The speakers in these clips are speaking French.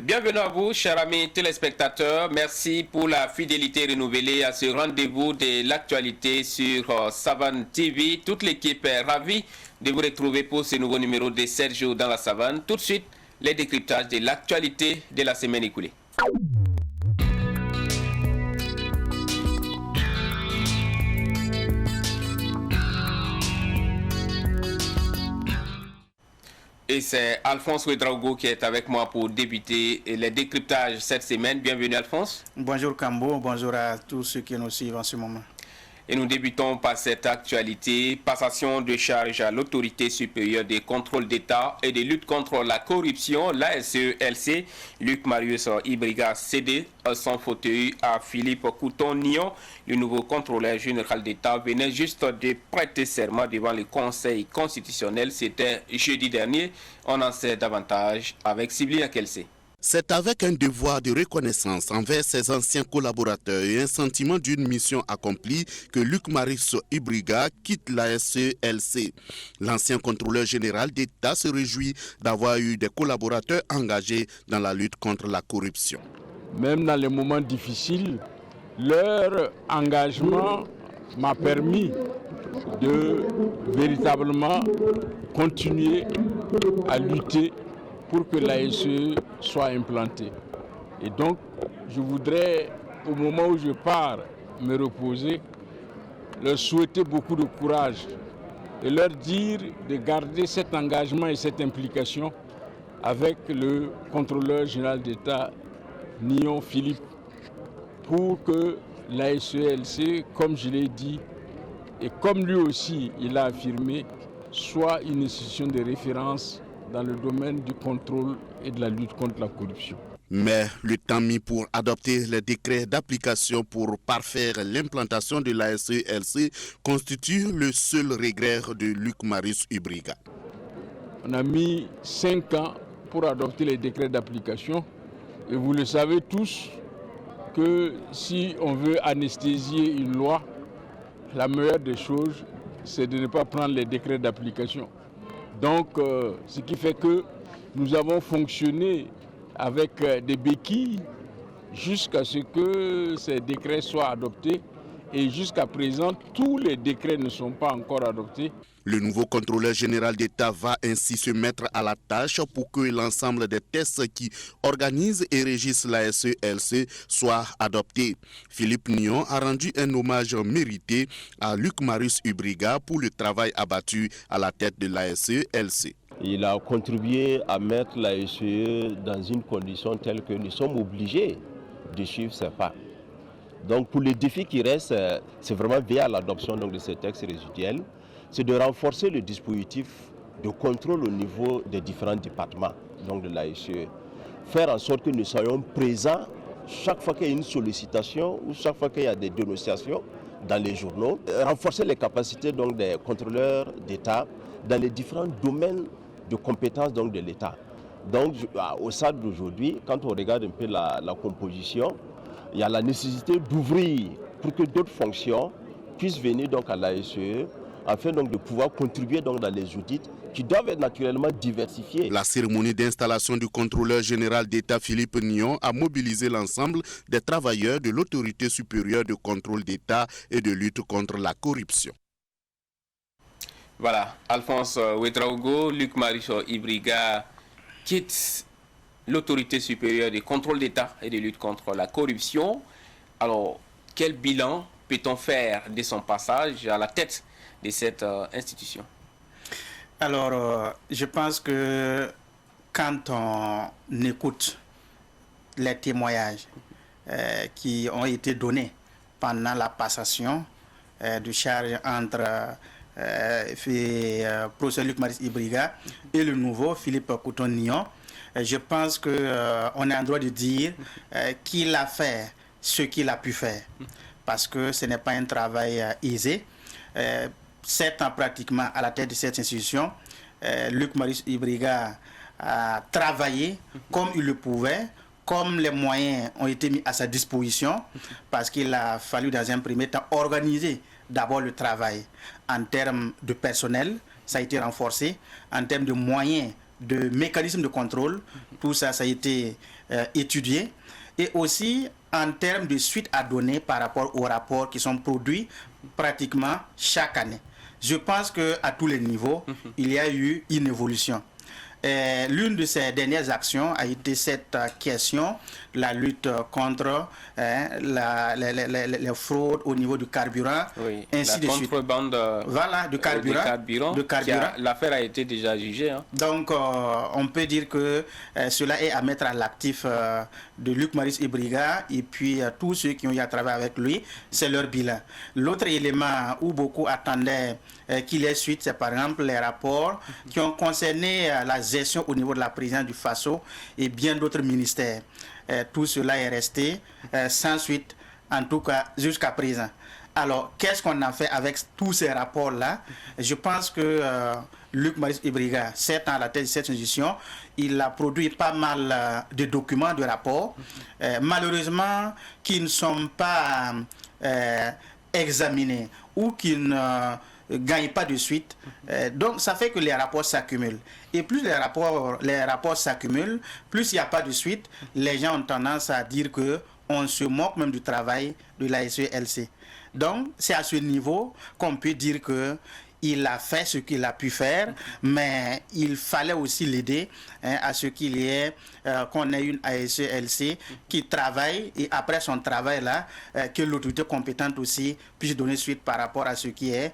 Bienvenue à vous, chers amis téléspectateurs. Merci pour la fidélité renouvelée à ce rendez-vous de l'actualité sur Savane TV. Toute l'équipe est ravie de vous retrouver pour ce nouveau numéro de 7 jours dans la Savane. Tout de suite, les décryptages de l'actualité de la semaine écoulée. Et c'est Alphonse Ouedraogo qui est avec moi pour débuter les décryptages cette semaine. Bienvenue Alphonse. Bonjour Cambo, bonjour à tous ceux qui nous suivent en ce moment. Et nous débutons par cette actualité, passation de charge à l'autorité supérieure des contrôles d'État et de lutte contre la corruption, l'ASELC. Luc Marius Ibriga a cédé son fauteuil à Philippe Couton-Nion. Le nouveau contrôleur général d'État venait juste de prêter serment devant le Conseil constitutionnel. C'était jeudi dernier. On en sait davantage avec Siblia Kelsey. C'est avec un devoir de reconnaissance envers ses anciens collaborateurs et un sentiment d'une mission accomplie que Luc Marius Ibriga quitte la SELC. L'ancien contrôleur général d'État se réjouit d'avoir eu des collaborateurs engagés dans la lutte contre la corruption. Même dans les moments difficiles, leur engagement m'a permis de véritablement continuer à lutter pour que l'ASE soit implantée. Et donc, je voudrais, au moment où je pars me reposer, leur souhaiter beaucoup de courage et leur dire de garder cet engagement et cette implication avec le contrôleur général d'État, Nion Philippe, pour que l'ASELC, comme je l'ai dit, et comme lui aussi il a affirmé, soit une institution de référence dans le domaine du contrôle et de la lutte contre la corruption. Mais le temps mis pour adopter les décrets d'application pour parfaire l'implantation de la SELC constitue le seul regret de Luc Marius Ibriga. On a mis 5 ans pour adopter les décrets d'application et vous le savez tous que si on veut anesthésier une loi, la meilleure des choses, c'est de ne pas prendre les décrets d'application. Donc, ce qui fait que nous avons fonctionné avec des béquilles jusqu'à ce que ces décrets soient adoptés. Et jusqu'à présent, tous les décrets ne sont pas encore adoptés. Le nouveau contrôleur général d'État va ainsi se mettre à la tâche pour que l'ensemble des tests qui organisent et régissent la SELC soient adoptés. Philippe Nion a rendu un hommage mérité à Luc Marius Ibriga pour le travail abattu à la tête de la SELC. Il a contribué à mettre la SE dans une condition telle que nous sommes obligés de suivre ses pas. Donc pour les défis qui restent, c'est vraiment via l'adoption de ces textes résiduels, c'est de renforcer le dispositif de contrôle au niveau des différents départements donc de l'ASE. Faire en sorte que nous soyons présents chaque fois qu'il y a une sollicitation ou chaque fois qu'il y a des dénonciations dans les journaux. Renforcer les capacités donc, des contrôleurs d'État dans les différents domaines de compétences donc, de l'État. Donc au stade d'aujourd'hui, quand on regarde un peu la composition, il y a la nécessité d'ouvrir pour que d'autres fonctions puissent venir donc à l'ASE afin donc de pouvoir contribuer donc dans les audits qui doivent être naturellement diversifiés. La cérémonie d'installation du contrôleur général d'État Philippe Nion a mobilisé l'ensemble des travailleurs de l'autorité supérieure de contrôle d'État et de lutte contre la corruption. Voilà, Alphonse Ouedraogo, Luc Marius Ibriga quitte l'autorité supérieure de contrôle d'État et de lutte contre la corruption. Alors, quel bilan peut-on faire de son passage à la tête de cette institution? Alors, je pense que quand on écoute les témoignages qui ont été donnés pendant la passation de charge entre professeur Luc Marius Ibriga et le nouveau Philippe Couton-Nion, je pense qu'on a le droit de dire qu'il a fait ce qu'il a pu faire, parce que ce n'est pas un travail aisé. 7 ans pratiquement à la tête de cette institution, Luc Marius Ibriga a travaillé comme il le pouvait, comme les moyens ont été mis à sa disposition, parce qu'il a fallu dans un premier temps organiser d'abord le travail en termes de personnel, ça a été renforcé, en termes de moyens de mécanismes de contrôle. Tout ça, ça a été étudié. Et aussi en termes de suite à donner par rapport aux rapports qui sont produits pratiquement chaque année. Je pense qu'à tous les niveaux, il y a eu une évolution. L'une de ces dernières actions a été cette question, la lutte contre les fraudes au niveau du carburant, Oui, ainsi de suite. contrebande Voilà, de carburant. L'affaire a été déjà jugée. Hein. Donc, on peut dire que cela est à mettre à l'actif de Luc Maurice Ibriga et puis tous ceux qui ont eu à travailler avec lui, c'est leur bilan. L'autre élément où beaucoup attendaient qu'il ait suite, c'est par exemple les rapports qui ont concerné la gestion au niveau de la présidence du FASO et bien d'autres ministères. Tout cela est resté sans suite, en tout cas jusqu'à présent. Alors, qu'est-ce qu'on a fait avec tous ces rapports-là? Je pense que Luc Maurice Ibriga, 7 ans à la tête de cette institution, il a produit pas mal de documents, de rapports, malheureusement, qui ne sont pas examinés ou qui ne gagnent pas de suite. Donc, ça fait que les rapports s'accumulent. Et plus les rapports s'accumulent, plus il n'y a pas de suite, les gens ont tendance à dire que on se moque même du travail de la SELC. Donc, c'est à ce niveau qu'on peut dire que il a fait ce qu'il a pu faire, mais il fallait aussi l'aider à ce qu'il y ait, qu'on ait une ASELC qui travaille et après son travail-là, que l'autorité compétente aussi puisse donner suite par rapport à ce qui est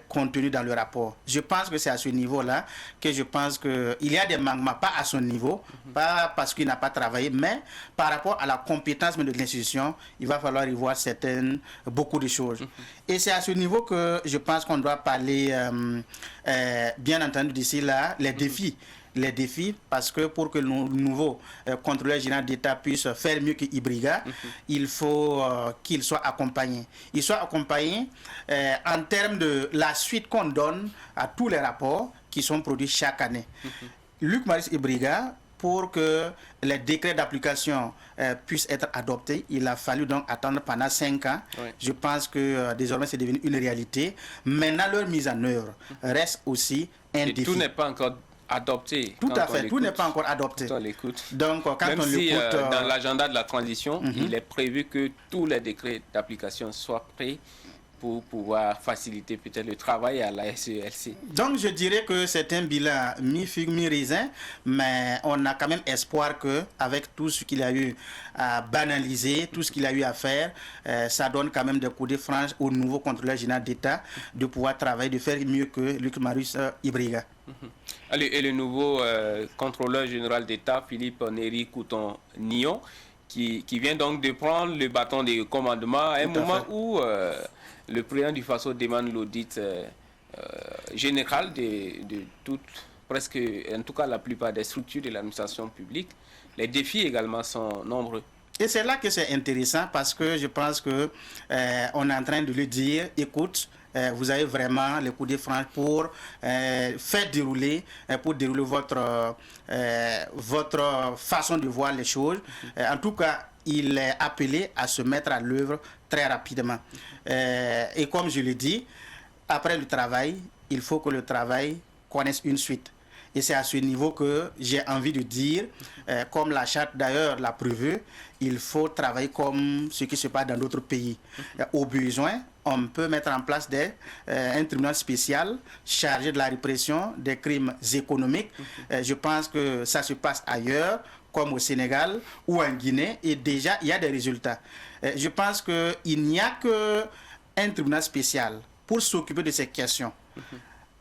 contenu dans le rapport. Je pense que c'est à ce niveau-là que je pense qu'il y a des manquements, pas à son niveau, pas parce qu'il n'a pas travaillé, mais par rapport à la compétence de l'institution, il va falloir y voir beaucoup de choses. Et c'est à ce niveau que je pense qu'on doit parler bien entendu d'ici là, les défis, parce que pour que le nouveau contrôleur général d'État puisse faire mieux que Ibriga, il faut qu'il soit accompagné. Il soit accompagné en termes de la suite qu'on donne à tous les rapports qui sont produits chaque année. Luc Maurice Ibriga, pour que les décrets d'application puissent être adoptés, il a fallu donc attendre pendant 5 ans. Oui. Je pense que désormais c'est devenu une réalité. Maintenant, leur mise en œuvre reste aussi un défi. Tout n'est pas encore adopté. Tout à fait, tout n'est pas encore adopté. Quand on l'écoute. Donc, quand même on si l'écoute, dans l'agenda de la transition, il est prévu que tous les décrets d'application soient prêts pour pouvoir faciliter peut-être le travail à la SELC. Donc je dirais que c'est un bilan mi-figue, mi-raisin, mais on a quand même espoir qu'avec tout ce qu'il a eu à banaliser, tout ce qu'il a eu à faire, ça donne quand même des coups de franche au nouveau contrôleur général d'État de pouvoir travailler, de faire mieux que Luc Maurice Ibriga. Allez, et le nouveau contrôleur général d'État, Philippe Néry Couton-Nyon, qui vient donc de prendre le bâton de commandement à un moment où le président du FASO demande l'audit général de toutes, presque, en tout cas la plupart des structures de l'administration publique. Les défis également sont nombreux. Et c'est là que c'est intéressant parce que je pense que on est en train de lui dire, écoute, vous avez vraiment les coups de franche pour faire dérouler, pour dérouler votre façon de voir les choses. En tout cas, il est appelé à se mettre à l'œuvre très rapidement. Et comme je l'ai dit, après le travail, il faut que le travail connaisse une suite. Et c'est à ce niveau que j'ai envie de dire, comme la charte d'ailleurs l'a prévu, il faut travailler comme ce qui se passe dans d'autres pays. Au besoin, on peut mettre en place un tribunal spécial chargé de la répression des crimes économiques. Je pense que ça se passe ailleurs, comme au Sénégal ou en Guinée, et déjà il y a des résultats. Je pense qu'il n'y a qu'un tribunal spécial pour s'occuper de ces questions.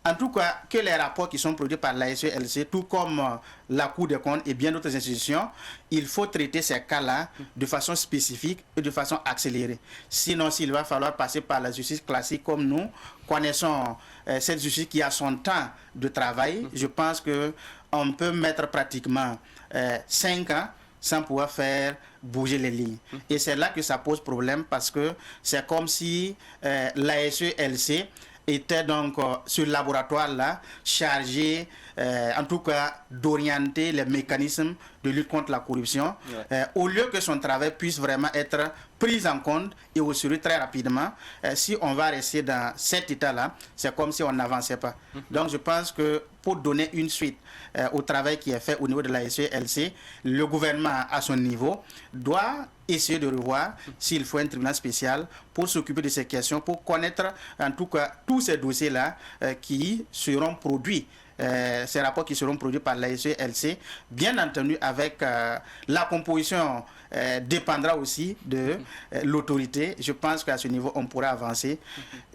En tout cas, que les rapports qui sont produits par la SELC, tout comme la Cour des comptes et bien d'autres institutions, il faut traiter ces cas-là de façon spécifique et de façon accélérée. Sinon, s'il va falloir passer par la justice classique comme nous connaissons cette justice qui a son temps de travail, je pense qu'on peut mettre pratiquement 5 ans sans pouvoir faire bouger les lignes. Et c'est là que ça pose problème parce que c'est comme si la SELC était donc ce laboratoire-là chargé, en tout cas, d'orienter les mécanismes de lutte contre la corruption, au lieu que son travail puisse vraiment être pris en compte et au sérieux très rapidement, si on va rester dans cet état-là, c'est comme si on n'avançait pas. Donc je pense que pour donner une suite au travail qui est fait au niveau de la SELC, le gouvernement à son niveau doit essayer de revoir s'il faut un tribunal spécial pour s'occuper de ces questions, pour connaître en tout cas tous ces dossiers-là qui seront produits. Ces rapports qui seront produits par la SELC, bien entendu avec la composition dépendra aussi de l'autorité. Je pense qu'à ce niveau, on pourra avancer.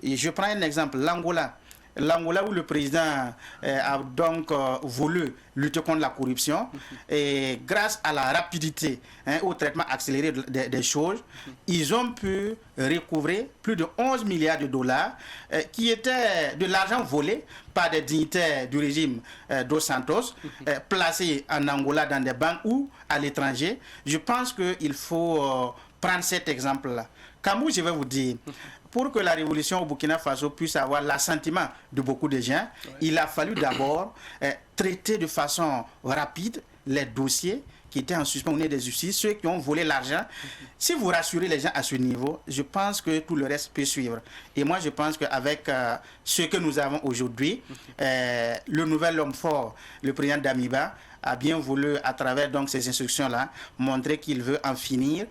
Et je prends un exemple, l'Angola. L'Angola où le président a donc voulu lutter contre la corruption et grâce à la rapidité au traitement accéléré des choses, ils ont pu recouvrer plus de 11 milliards de dollars qui étaient de l'argent volé par des dignitaires du régime Dos Santos, placés en Angola dans des banques ou à l'étranger. Je pense qu'il faut prendre cet exemple-là. Kamou, je vais vous dire, pour que la révolution au Burkina Faso puisse avoir l'assentiment de beaucoup de gens, il a fallu d'abord traiter de façon rapide les dossiers qui étaient en suspens au niveau des justices, ceux qui ont volé l'argent. Si vous rassurez les gens à ce niveau, je pense que tout le reste peut suivre. Et moi, je pense qu'avec ce que nous avons aujourd'hui, le nouvel homme fort, le président Damiba, a bien voulu, à travers donc ces instructions-là, montrer qu'il veut en finir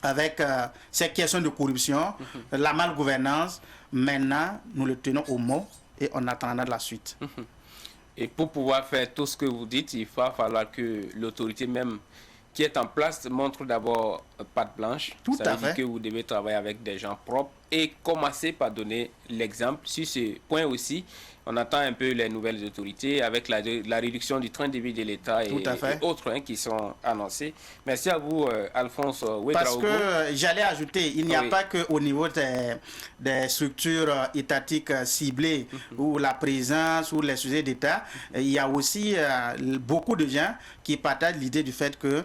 avec ces questions de corruption, la malgouvernance. Maintenant, nous le tenons au mot et on attendra la suite. Et pour pouvoir faire tout ce que vous dites, il va falloir que l'autorité même qui est en place montre d'abord patte blanche. Tout Ça à veut dire fait. que vous devez travailler avec des gens propres et commencer par donner l'exemple. Sur ce point aussi, on attend un peu les nouvelles autorités avec la réduction du train de vie de l'État et autres qui sont annoncés. Merci à vous, Alphonse Ouedraogo. Parce que j'allais ajouter, il n'y a pas qu'au niveau des structures étatiques ciblées ou la présence ou les sujets d'État, il y a aussi beaucoup de gens qui partagent l'idée du fait que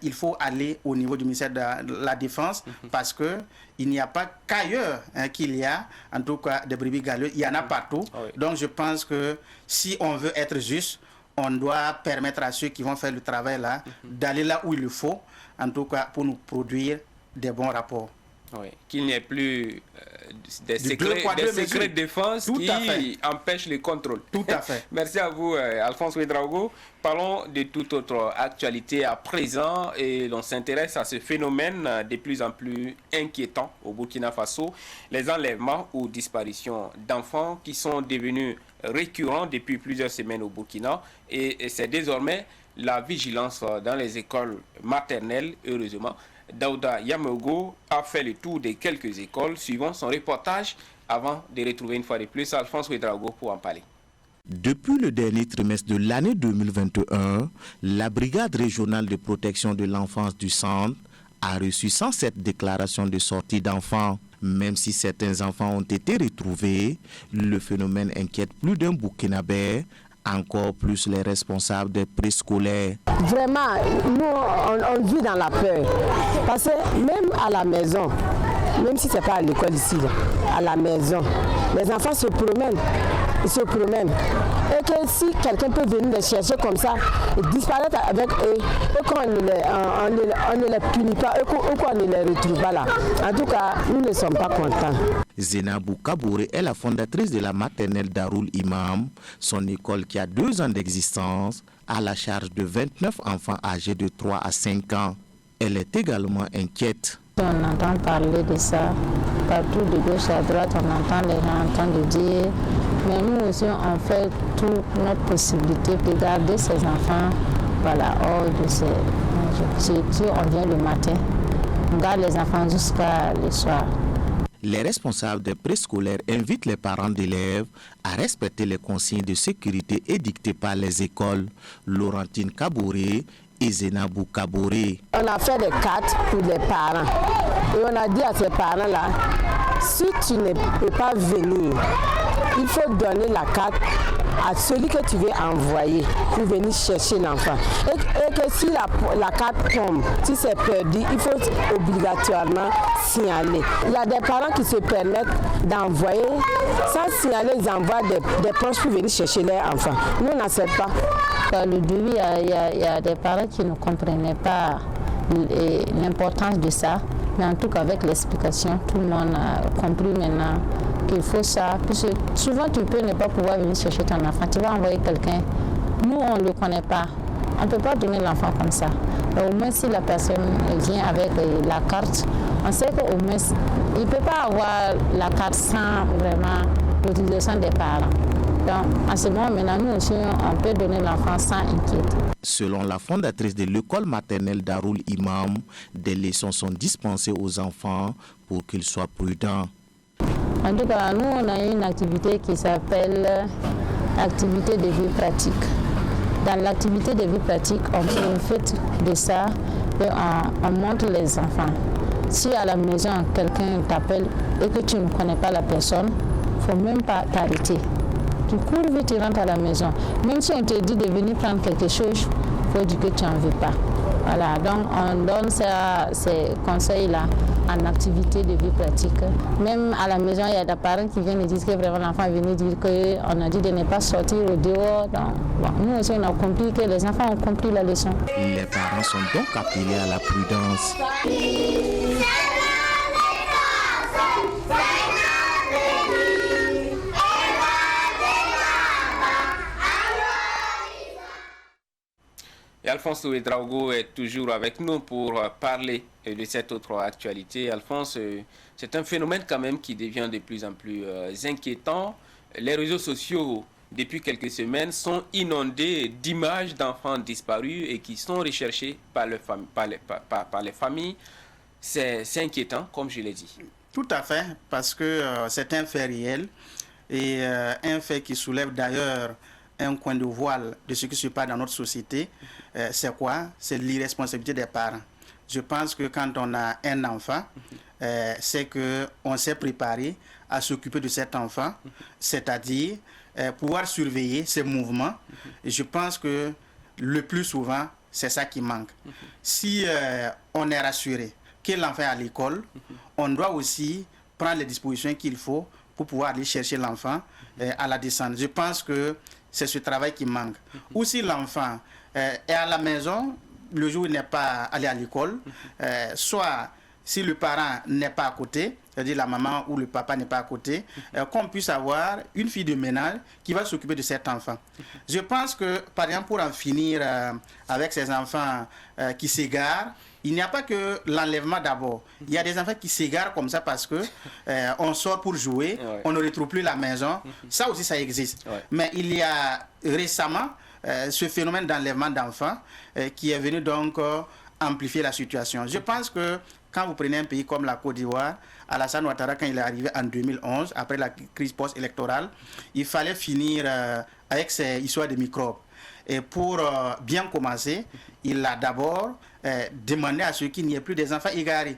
il faut aller au niveau du ministère de la Défense parce que il n'y a pas qu'ailleurs qu'il y a, en tout cas, des brebis galeuses. Il y en a partout. Donc, je pense que si on veut être juste, on doit permettre à ceux qui vont faire le travail là d'aller là où il le faut, en tout cas, pour nous produire des bons rapports. Oui, qu'il n'y ait plus des secrets de défense qui empêchent le contrôle. Tout à fait. Merci à vous, Alphonse Ouedraogo. Parlons de toute autre actualité à présent et l'on s'intéresse à ce phénomène de plus en plus inquiétant au Burkina Faso, les enlèvements ou disparitions d'enfants qui sont devenus récurrents depuis plusieurs semaines au Burkina et c'est désormais la vigilance dans les écoles maternelles, heureusement. Daouda Yamogo a fait le tour de quelques écoles suivant son reportage avant de retrouver une fois de plus Alphonse Ouedraogo pour en parler. Depuis le dernier trimestre de l'année 2021, la Brigade régionale de protection de l'enfance du centre a reçu 107 déclarations de sortie d'enfants. Même si certains enfants ont été retrouvés, le phénomène inquiète plus d'un Burkinabé, encore plus les responsables des préscolaires. Vraiment, nous, on vit dans la peur. Parce que même à la maison, même si ce n'est pas à l'école ici, à la maison, les enfants se promènent. Ils se promènent. Et que si quelqu'un peut venir les chercher comme ça, et disparaître avec eux, et qu'on ne les punit pas, et qu'on ne les retrouve pas là. En tout cas, nous ne sommes pas contents. Zenabou Kabouré est la fondatrice de la maternelle Darul Imam. Son école, qui a 2 ans d'existence, a la charge de 29 enfants âgés de 3 à 5 ans. Elle est également inquiète. On entend parler de ça partout de gauche à droite, on entend les gens en train de dire, mais nous aussi on fait toute notre possibilité de garder ces enfants hors de ces... Si on vient le matin, on garde les enfants jusqu'à le soir. Les responsables des préscolaires invitent les parents d'élèves à respecter les consignes de sécurité édictées par les écoles. Laurentine Kabouré et Zenabou Kabouré. On a fait des cartes pour les parents et on a dit à ces parents-là, si tu ne peux pas venir, il faut donner la carte à celui que tu veux envoyer pour venir chercher l'enfant. Et que si la carte tombe, si c'est perdu, il faut obligatoirement signaler. Il y a des parents qui se permettent d'envoyer, sans signaler, ils envoient des proches pour venir chercher leur enfant. Nous, on n'accepte pas. cas, le début, il y a des parents qui ne comprenaient pas l'importance de ça. Mais en tout cas, avec l'explication, tout le monde a compris maintenant qu'il faut ça. Puisque souvent, tu peux ne pas pouvoir venir chercher ton enfant. Tu vas envoyer quelqu'un. Nous, on ne le connaît pas. On ne peut pas donner l'enfant comme ça. Mais au moins, si la personne vient avec la carte, on sait qu'au moins, il ne peut pas avoir la carte sans vraiment l'utilisation des parents. Donc, en ce moment, maintenant, nous aussi, on peut donner l'enfant sans inquiétude. Selon la fondatrice de l'école maternelle Darul Imam, des leçons sont dispensées aux enfants pour qu'ils soient prudents. En tout cas, nous, on a une activité qui s'appelle activité de vie pratique. Dans l'activité de vie pratique, on profite de ça et on montre les enfants. Si à la maison, quelqu'un t'appelle et que tu ne connais pas la personne, il ne faut même pas t'arrêter. Tu cours vite, tu rentres à la maison. Même si on te dit de venir prendre quelque chose, il faut dire que tu n'en veux pas. Voilà, donc on donne ces conseils-là en activité de vie pratique. Même à la maison, il y a des parents qui viennent et disent que vraiment l'enfant est venu dire qu'on a dit de ne pas sortir au dehors. Donc, bon, nous aussi, on a compris que les enfants ont compris la leçon. Les parents sont donc appelés à la prudence. Et Alphonse Ouedraogo est toujours avec nous pour parler de cette autre actualité. Alphonse, c'est un phénomène quand même qui devient de plus en plus inquiétant. Les réseaux sociaux, depuis quelques semaines, sont inondés d'images d'enfants disparus et qui sont recherchés par les familles. C'est inquiétant, comme je l'ai dit. Tout à fait, parce que c'est un fait réel et un fait qui soulève d'ailleurs un coin de voile de ce qui se passe dans notre société. C'est quoi? C'est l'irresponsabilité des parents. Je pense que quand on a un enfant, c'est qu'on s'est préparé à s'occuper de cet enfant, c'est-à-dire pouvoir surveiller ses mouvements. Et je pense que le plus souvent, c'est ça qui manque. Si on est rassuré que l'enfant est à l'école, on doit aussi prendre les dispositions qu'il faut pour pouvoir aller chercher l'enfant à la descente. Je pense que c'est ce travail qui manque. Ou si l'enfant est à la maison, le jour où il n'est pas allé à l'école, soit si le parent n'est pas à côté, c'est-à-dire la maman ou le papa n'est pas à côté, qu'on puisse avoir une fille de ménage qui va s'occuper de cet enfant. Je pense que, par exemple, pour en finir avec ces enfants qui s'égarent, il n'y a pas que l'enlèvement d'abord. Il y a des enfants qui s'égarent comme ça parce que on sort pour jouer, on ne retrouve plus la maison. Ça aussi, ça existe. Mais il y a récemment ce phénomène d'enlèvement d'enfants qui est venu donc amplifier la situation. Je pense que quand vous prenez un pays comme la Côte d'Ivoire, Alassane Ouattara, quand il est arrivé en 2011, après la crise post-électorale, il fallait finir avec ces histoires de microbes. Et pour bien commencer, il a d'abord demandé à ceux qu'il n'y ait plus des enfants égarés.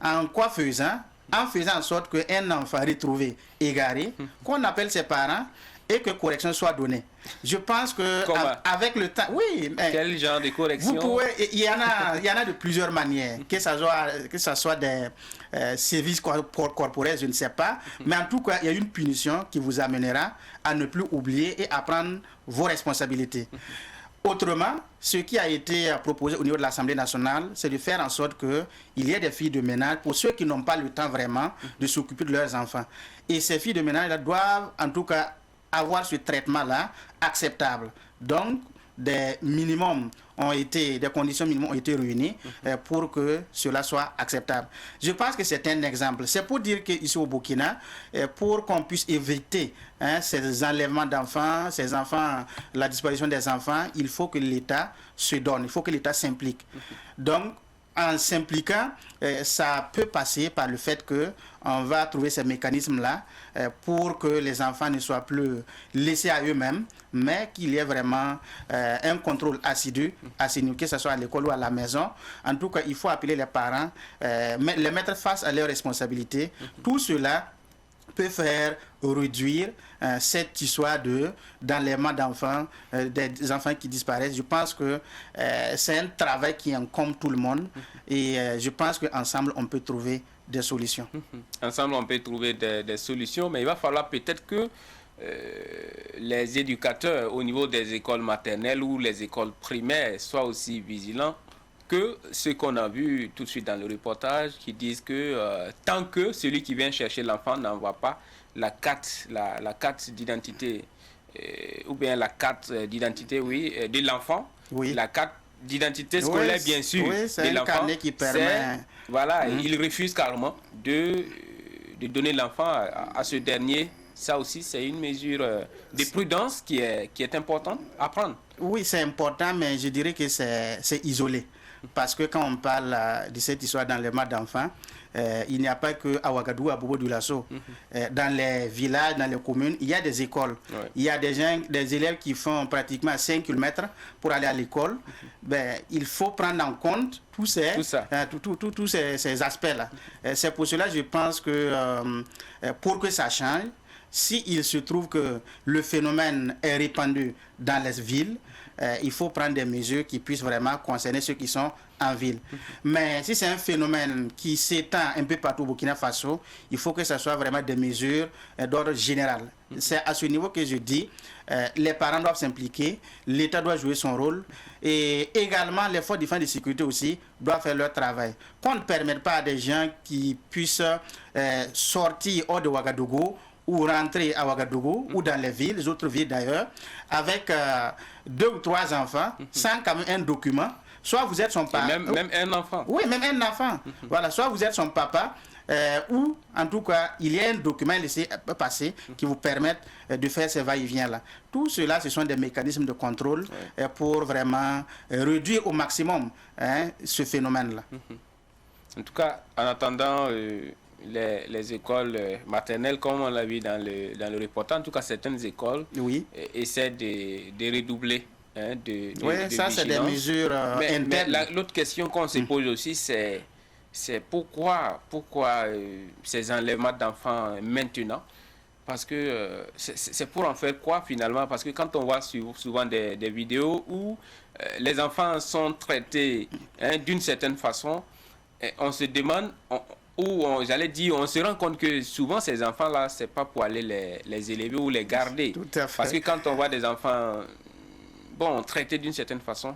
En quoi faisant? En faisant en sorte qu'un enfant retrouvé égaré, qu'on appelle ses parents et que correction soit donnée. Je pense que avec le temps, oui. Mais quel genre de correction? Vous pouvez, il y en a de plusieurs manières, que ça soit des services corporels, je ne sais pas, mais en tout cas, il y a une punition qui vous amènera à ne plus oublier et à prendre vos responsabilités. Autrement, ce qui a été proposé au niveau de l'Assemblée nationale, c'est de faire en sorte qu'il y ait des filles de ménage pour ceux qui n'ont pas le temps vraiment de s'occuper de leurs enfants. Et ces filles de ménage doivent en tout cas avoir ce traitement-là acceptable. Donc, des conditions minimum ont été réunies pour que cela soit acceptable. Je pense que c'est un exemple. C'est pour dire qu'ici au Burkina, pour qu'on puisse éviter ces enlèvements d'enfants, la disparition des enfants, il faut que l'État se donne, il faut que l'État s'implique. Donc, en s'impliquant, ça peut passer par le fait qu'on va trouver ces mécanismes-là pour que les enfants ne soient plus laissés à eux-mêmes, mais qu'il y ait vraiment un contrôle assidu, que ce soit à l'école ou à la maison. En tout cas, il faut appeler les parents, les mettre face à leurs responsabilités. Tout cela peut faire réduire cette histoire d'enlèvement d'enfants, des enfants qui disparaissent. Je pense que c'est un travail qui incombe tout le monde et je pense qu'ensemble, on peut trouver des solutions. Ensemble, on peut trouver des solutions, mais il va falloir peut-être que les éducateurs au niveau des écoles maternelles ou les écoles primaires soient aussi vigilants que ce qu'on a vu tout de suite dans le reportage, qui disent que tant que celui qui vient chercher l'enfant n'envoie pas la carte d'identité, ou bien la carte d'identité, oui, de l'enfant, Oui. la carte d'identité scolaire, Oui, bien sûr, oui, c'est de un l'enfant, carnet qui permet... voilà, il refuse carrément de donner l'enfant à ce dernier. Ça aussi, c'est une mesure de prudence qui est importante à prendre. Oui, c'est important, mais je dirais que c'est isolé. Parce que quand on parle de cette histoire d'enlèvement d'enfants, il n'y a pas que à Ouagadougou, à Bobo-Dioulasso. Dans les villages, dans les communes, il y a des écoles. Ouais. Il y a des élèves qui font pratiquement 5 km pour aller à l'école. Ben, il faut prendre en compte tous ces aspects-là. C'est pour cela que je pense que pour que ça change, s'il se trouve que le phénomène est répandu dans les villes, il faut prendre des mesures qui puissent vraiment concerner ceux qui sont en ville. Mais si c'est un phénomène qui s'étend un peu partout au Burkina Faso, il faut que ce soit vraiment des mesures d'ordre général. C'est à ce niveau que je dis, les parents doivent s'impliquer, l'État doit jouer son rôle et également les forces de défense et de sécurité aussi doivent faire leur travail. Qu'on ne permette pas à des gens qui puissent sortir hors de Ouagadougou ou rentrer à Ouagadougou ou dans les villes, les autres villes d'ailleurs, avec 2 ou 3 enfants, sans quand même un document. Soit vous êtes son papa. Même un enfant. Oui, même un enfant. Voilà, soit vous êtes son papa, ou en tout cas, il y a un document laissé passer qui vous permette de faire ces va-et-vient-là. Tout cela, ce sont des mécanismes de contrôle pour vraiment réduire au maximum ce phénomène-là. En tout cas, en attendant... Les écoles maternelles, comme on l'a vu dans le reportage, en tout cas certaines écoles essaient de redoubler oui, ça c'est des mesures internes. Mais l'autre question qu'on se pose aussi, c'est pourquoi ces enlèvements d'enfants maintenant? Parce que c'est pour en faire quoi finalement? Parce que quand on voit souvent des vidéos où les enfants sont traités d'une certaine façon, on se demande... j'allais dire, on se rend compte que souvent ces enfants-là, c'est pas pour aller les élever ou les garder. Tout à fait. Parce que quand on voit des enfants, traités d'une certaine façon,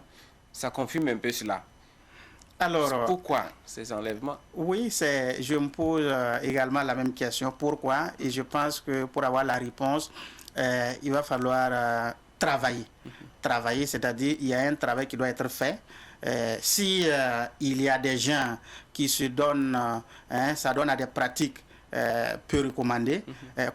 ça confirme un peu cela. Alors, pourquoi ces enlèvements? Oui, je me pose également la même question. Pourquoi? Et je pense que pour avoir la réponse, il va falloir travailler. Travailler, c'est-à-dire il y a un travail qui doit être fait. Si il y a des gens qui se donnent, ça donne à des pratiques peu recommandées,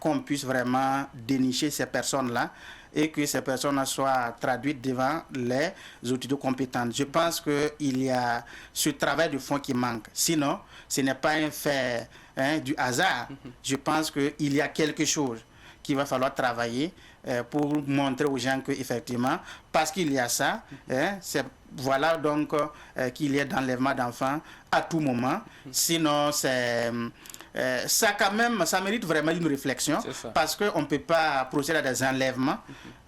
qu'on puisse vraiment dénicher ces personnes-là et que ces personnes soient traduites devant les autorités compétentes. Je pense qu'il y a ce travail de fond qui manque. Sinon, ce n'est pas un fait du hasard. Je pense qu'il y a quelque chose qu'il va falloir travailler pour montrer aux gens qu'effectivement, parce qu'il y a ça, voilà donc qu'il y a d'enlèvement d'enfants à tout moment. Sinon, ça quand même, ça mérite vraiment une réflexion, parce qu'on ne peut pas procéder à des enlèvements.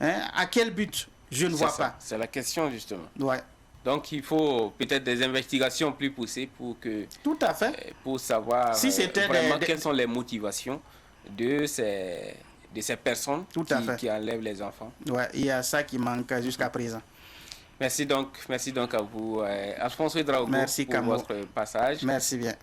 À quel but? Je ne vois pas. C'est la question justement. Ouais. Donc il faut peut-être des investigations plus poussées pour que... Tout à fait. Pour savoir si c'était vraiment quelles sont les motivations de ces personnes qui enlèvent les enfants. Ouais, il y a ça qui manque jusqu'à présent. Merci donc à vous, Alphonse Ouedraogo, pour votre passage. Merci bien.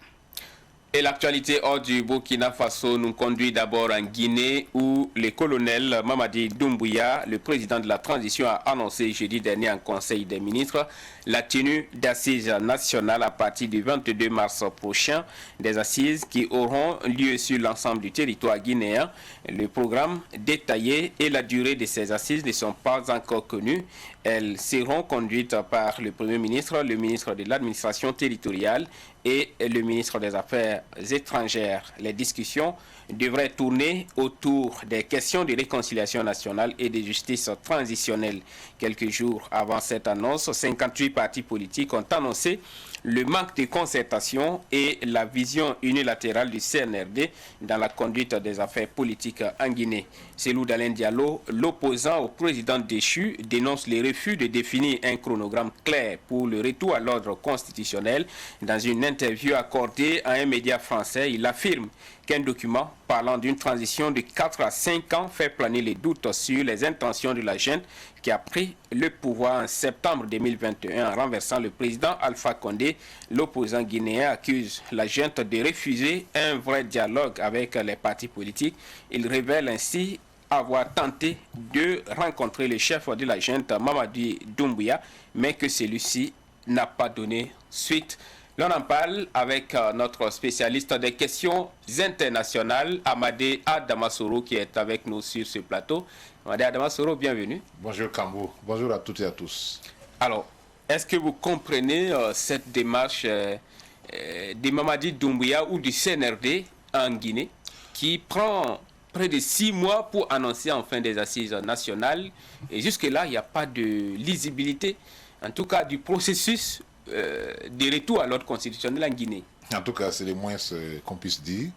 Et l'actualité hors du Burkina Faso nous conduit d'abord en Guinée où le colonel Mamadi Doumbouya, le président de la transition, a annoncé jeudi dernier en Conseil des ministres la tenue d'assises nationales à partir du 22 mars prochain, des assises qui auront lieu sur l'ensemble du territoire guinéen. Le programme détaillé et la durée de ces assises ne sont pas encore connus. Elles seront conduites par le Premier ministre, le ministre de l'administration territoriale et le ministre des Affaires étrangères. Les discussions devraient tourner autour des questions de réconciliation nationale et de justice transitionnelle. Quelques jours avant cette annonce, 58 partis politiques ont annoncé le manque de concertation et la vision unilatérale du CNRD dans la conduite des affaires politiques en Guinée. Cellou Dalein Diallo, l'opposant au président déchu, dénonce les refus de définir un chronogramme clair pour le retour à l'ordre constitutionnel. Dans une interview accordée à un média français, il affirme qu'un document parlant d'une transition de 4 à 5 ans, fait planer les doutes sur les intentions de la junte qui a pris le pouvoir en septembre 2021 en renversant le président Alpha Condé. L'opposant guinéen accuse la junte de refuser un vrai dialogue avec les partis politiques. Il révèle ainsi avoir tenté de rencontrer le chef de la junte, Mamadi Doumbouya, mais que celui-ci n'a pas donné suite. L'on en parle avec notre spécialiste des questions internationales, Amadé Adamasoro, qui est avec nous sur ce plateau. Amadé Adamasoro, bienvenue. Bonjour Kambo, bonjour à toutes et à tous. Alors, est-ce que vous comprenez cette démarche de Mamadi Doumbouya ou du CNRD en Guinée, qui prend près de 6 mois pour annoncer enfin des assises nationales, et jusque-là, il n'y a pas de lisibilité, en tout cas du processus de retour à l'ordre constitutionnel en Guinée. En tout cas, c'est le moins qu'on puisse dire.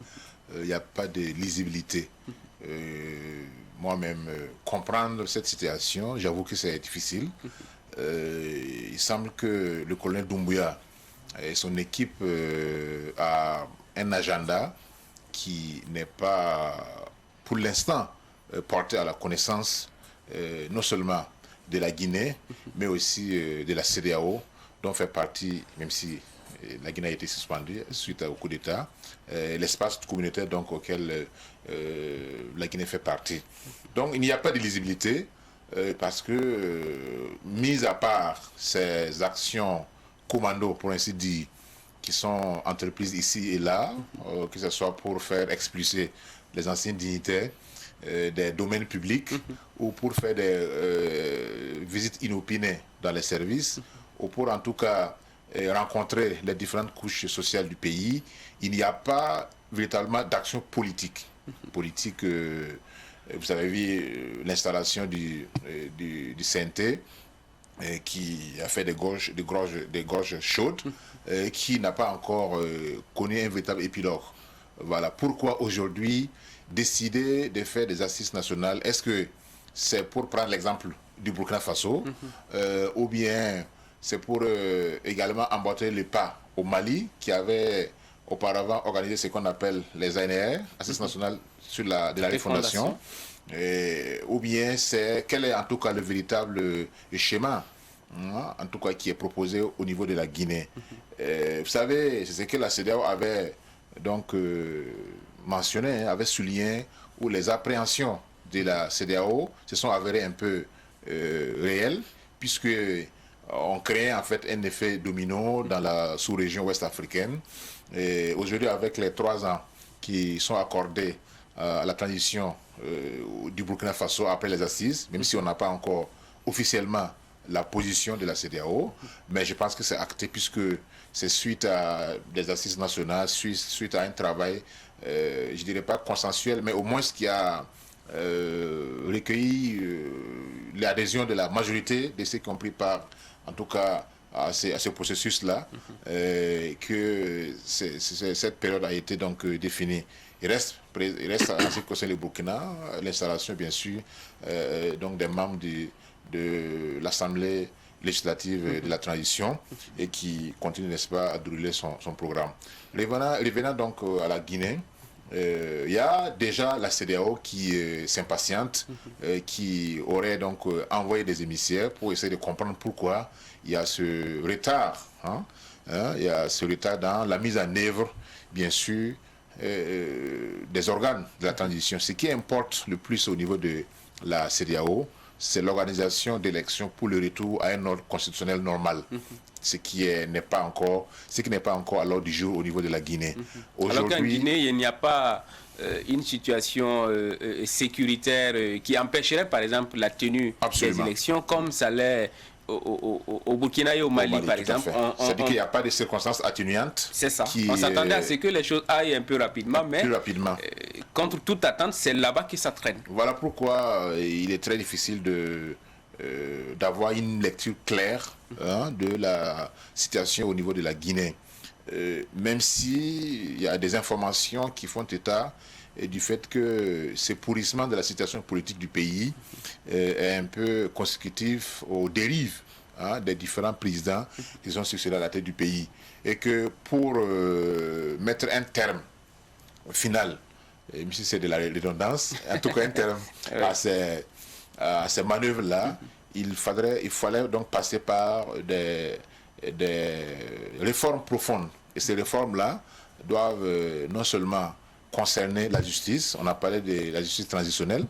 Il n'y a pas de lisibilité. Moi-même, comprendre cette situation, j'avoue que c'est difficile. Il semble que le colonel Doumbouya et son équipe a un agenda qui n'est pas, pour l'instant, porté à la connaissance non seulement de la Guinée, mais aussi de la CEDEAO, dont fait partie, même si la Guinée a été suspendue suite au coup d'État, l'espace communautaire donc, auquel la Guinée fait partie. Donc il n'y a pas de lisibilité parce que, mis à part ces actions commando, pour ainsi dire, qui sont entreprises ici et là, que ce soit pour faire expulser les anciens dignitaires des domaines publics ou pour faire des visites inopinées dans les services, ou pour en tout cas rencontrer les différentes couches sociales du pays, il n'y a pas véritablement d'action politique. Vous avez vu l'installation du CNT qui a fait des gorges chaudes, qui n'a pas encore connu un véritable épilogue. Voilà pourquoi aujourd'hui décider de faire des assises nationales, est-ce que c'est pour prendre l'exemple du Burkina Faso ou bien c'est pour également emboîter le pas au Mali, qui avait auparavant organisé ce qu'on appelle les ANR, Assises nationales de la refondation, ou bien quel est en tout cas le véritable schéma, en tout cas qui est proposé au niveau de la Guinée. Vous savez, c'est ce que la CEDEAO avait donc mentionné, avait souligné, où les appréhensions de la CEDEAO se sont avérées un peu réelles, puisque on crée en fait un effet domino dans la sous-région ouest africaine. Et aujourd'hui, avec les 3 ans qui sont accordés à la transition du Burkina Faso après les assises, même si on n'a pas encore officiellement la position de la CEDEAO, mais je pense que c'est acté puisque c'est suite à des assises nationales, suite à un travail, je ne dirais pas consensuel, mais au moins ce qui a recueilli l'adhésion de la majorité de ceux qui ont pris part, en tout cas, à ce processus-là, que cette période a été donc définie. Il reste en ce qui concerne le Burkina, l'installation, bien sûr, donc des membres de l'Assemblée législative de la transition et qui continue, n'est-ce pas, à dérouler son programme. Revenant donc à la Guinée, il y a déjà la CEDEAO qui s'impatiente, qui aurait donc envoyé des émissaires pour essayer de comprendre pourquoi il y a ce retard. Il y a ce retard dans la mise en œuvre, bien sûr, des organes de la transition. Ce qui importe le plus au niveau de la CEDEAO, c'est l'organisation d'élections pour le retour à un ordre constitutionnel normal. Ce qui n'est pas encore à l'ordre du jour au niveau de la Guinée. Alors qu'en Guinée, il n'y a pas une situation sécuritaire qui empêcherait par exemple la tenue des élections comme ça l'est au Burkina et au Mali, par exemple. C'est-à-dire qu'il n'y a pas de circonstances atténuantes. C'est ça. On s'attendait à ce que les choses aillent un peu rapidement, mais contre toute attente, c'est là-bas que ça traîne. Voilà pourquoi il est très difficile d'avoir une lecture claire de la situation au niveau de la Guinée. Même s'il y a des informations qui font état du fait que ce pourrissement de la situation politique du pays est un peu consécutif aux dérives des différents présidents qui sont succédés à la tête du pays. Et que pour mettre un terme final même si c'est de la redondance, en tout cas un terme à ces manœuvres-là, il fallait donc passer par des réformes profondes. Et ces réformes-là doivent non seulement concerner la justice, on a parlé de la justice transitionnelle,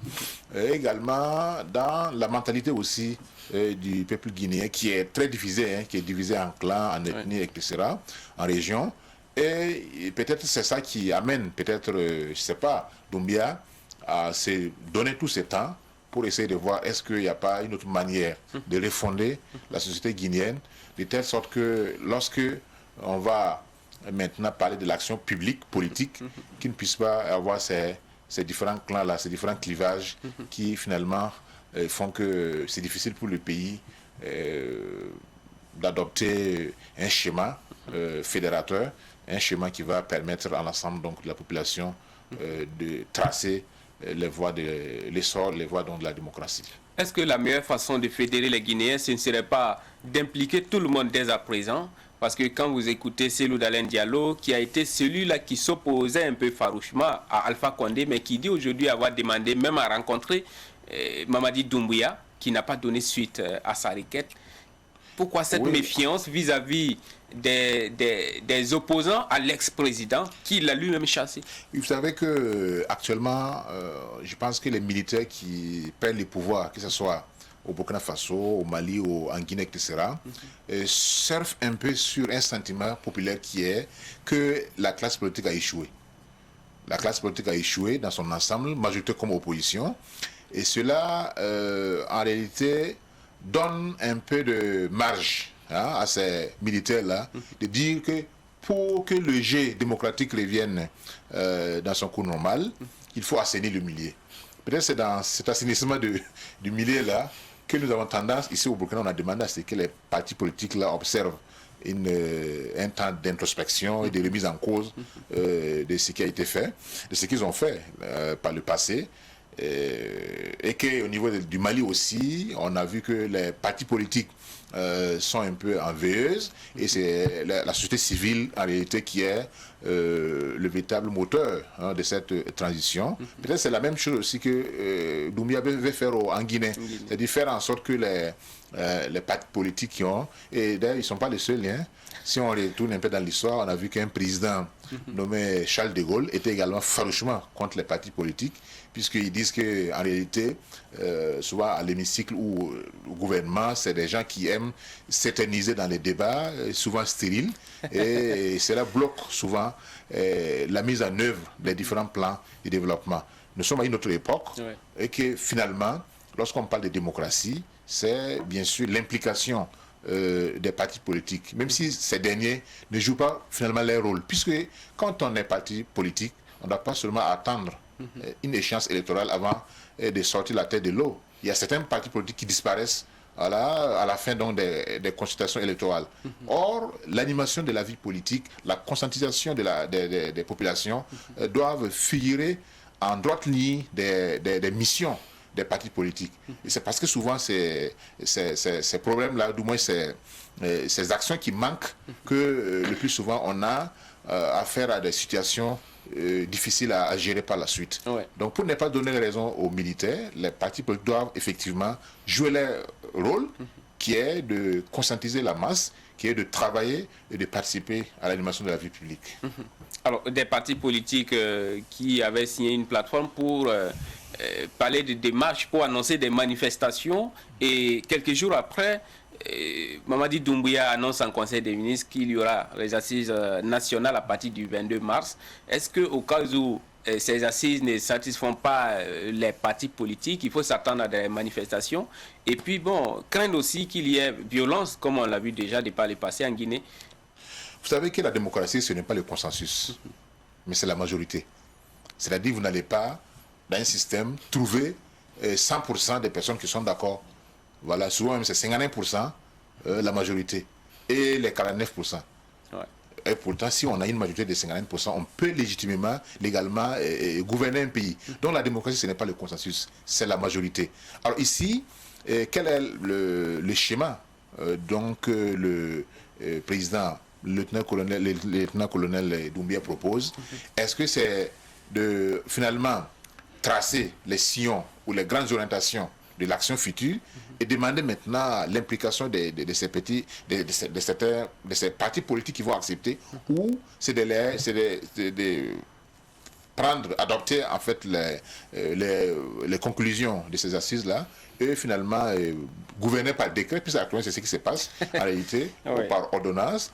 également dans la mentalité aussi du peuple guinéen qui est très divisé, qui est divisé en clans, en ethnies, etc., en régions. Et peut-être c'est ça qui amène, peut-être, je ne sais pas, Doumbia à se donner tout ce temps pour essayer de voir est-ce qu'il n'y a pas une autre manière de refonder la société guinéenne, de telle sorte que lorsque on va maintenant parler de l'action publique, politique, qui ne puisse pas avoir ces différents clans-là, ces différents clivages qui finalement font que c'est difficile pour le pays d'adopter un schéma fédérateur, un schéma qui va permettre à l'ensemble de la population de tracer les voies de l'essor, les voies de la démocratie. Est-ce que la meilleure façon de fédérer les Guinéens, ce ne serait pas d'impliquer tout le monde dès à présent? Parce que quand vous écoutez Cellou Dalein Diallo, qui a été celui-là qui s'opposait un peu farouchement à Alpha Condé, mais qui dit aujourd'hui avoir demandé même à rencontrer Mamadi Doumbouya, qui n'a pas donné suite à sa requête. Pourquoi cette méfiance vis-à-vis des opposants à l'ex-président qui l'a lui-même chassé? Vous savez qu'actuellement, je pense que les militaires qui prennent les pouvoirs, que ce soit au Burkina Faso, au Mali, en Guinée, etc., surfent un peu sur un sentiment populaire qui est que la classe politique a échoué. La classe politique a échoué dans son ensemble, majorité comme opposition, et cela, en réalité, donne un peu de marge à ces militaires-là, de dire que pour que le jeu démocratique revienne dans son cours normal, il faut assainir le milieu. Peut-être c'est dans cet assainissement du milieu-là que nous avons tendance, ici au Burkina, on a demandé à ce que les partis politiques-là observent un temps d'introspection et de remise en cause de ce qui a été fait, de ce qu'ils ont fait par le passé. Et qu'au niveau du Mali aussi, on a vu que les partis politiques sont un peu en veilleuse et c'est la société civile en réalité qui est le véritable moteur de cette transition. Peut-être c'est la même chose aussi que Doumbia veut faire en Guinée, c'est-à-dire faire en sorte que les partis politiques qui ont, et d'ailleurs ils ne sont pas les seuls, si on retourne un peu dans l'histoire, on a vu qu'un président nommé Charles de Gaulle était également farouchement contre les partis politiques, puisqu'ils disent qu'en réalité, souvent à l'hémicycle ou au gouvernement, c'est des gens qui aiment s'éterniser dans les débats, souvent stériles, et cela bloque souvent la mise en œuvre des différents plans de développement. Nous sommes à une autre époque, et que finalement, lorsqu'on parle de démocratie, c'est bien sûr l'implication des partis politiques, même si ces derniers ne jouent pas finalement leur rôle, puisque quand on est parti politique, on ne doit pas seulement attendre une échéance électorale avant de sortir la tête de l'eau. Il y a certains partis politiques qui disparaissent à la fin donc des consultations électorales. Or, l'animation de la vie politique, la conscientisation des populations doivent figurer en droite ligne des missions des partis politiques. Et c'est parce que souvent ces problèmes-là, du moins ces actions qui manquent, que le plus souvent on a affaire à des situations difficiles à gérer par la suite. Donc pour ne pas donner raison aux militaires, les partis politiques doivent effectivement jouer leur rôle, qui est de conscientiser la masse, qui est de travailler et de participer à l'animation de la vie publique. Alors, des partis politiques qui avaient signé une plateforme pour parler de démarches pour annoncer des manifestations, et quelques jours après, Mamadi Doumbouya annonce en Conseil des ministres qu'il y aura les assises nationales à partir du 22 mars. Est-ce qu'au cas où ces assises ne satisfont pas les partis politiques, il faut s'attendre à des manifestations? Et puis bon, craindre aussi qu'il y ait violence, comme on l'a vu déjà de par le passé en Guinée. Vous savez que la démocratie, ce n'est pas le consensus, mais c'est la majorité. C'est-à-dire que vous n'allez pas, dans un système, trouver 100% des personnes qui sont d'accord. Voilà, souvent même c'est 51% la majorité et les 49%. Et pourtant, si on a une majorité de 59%, on peut légitimement, légalement gouverner un pays. Donc la démocratie, ce n'est pas le consensus, c'est la majorité. Alors ici, quel est le schéma donc le président, le lieutenant-colonel Doumbia propose? Est-ce que c'est de finalement tracer les sillons ou les grandes orientations de l'action future et demander maintenant l'implication de ces partis politiques qui vont accepter, ou c'est de adopter en fait les conclusions de ces assises-là et finalement gouverner par décret, puisque actuellement c'est ce qui se passe en réalité, ou par ordonnance,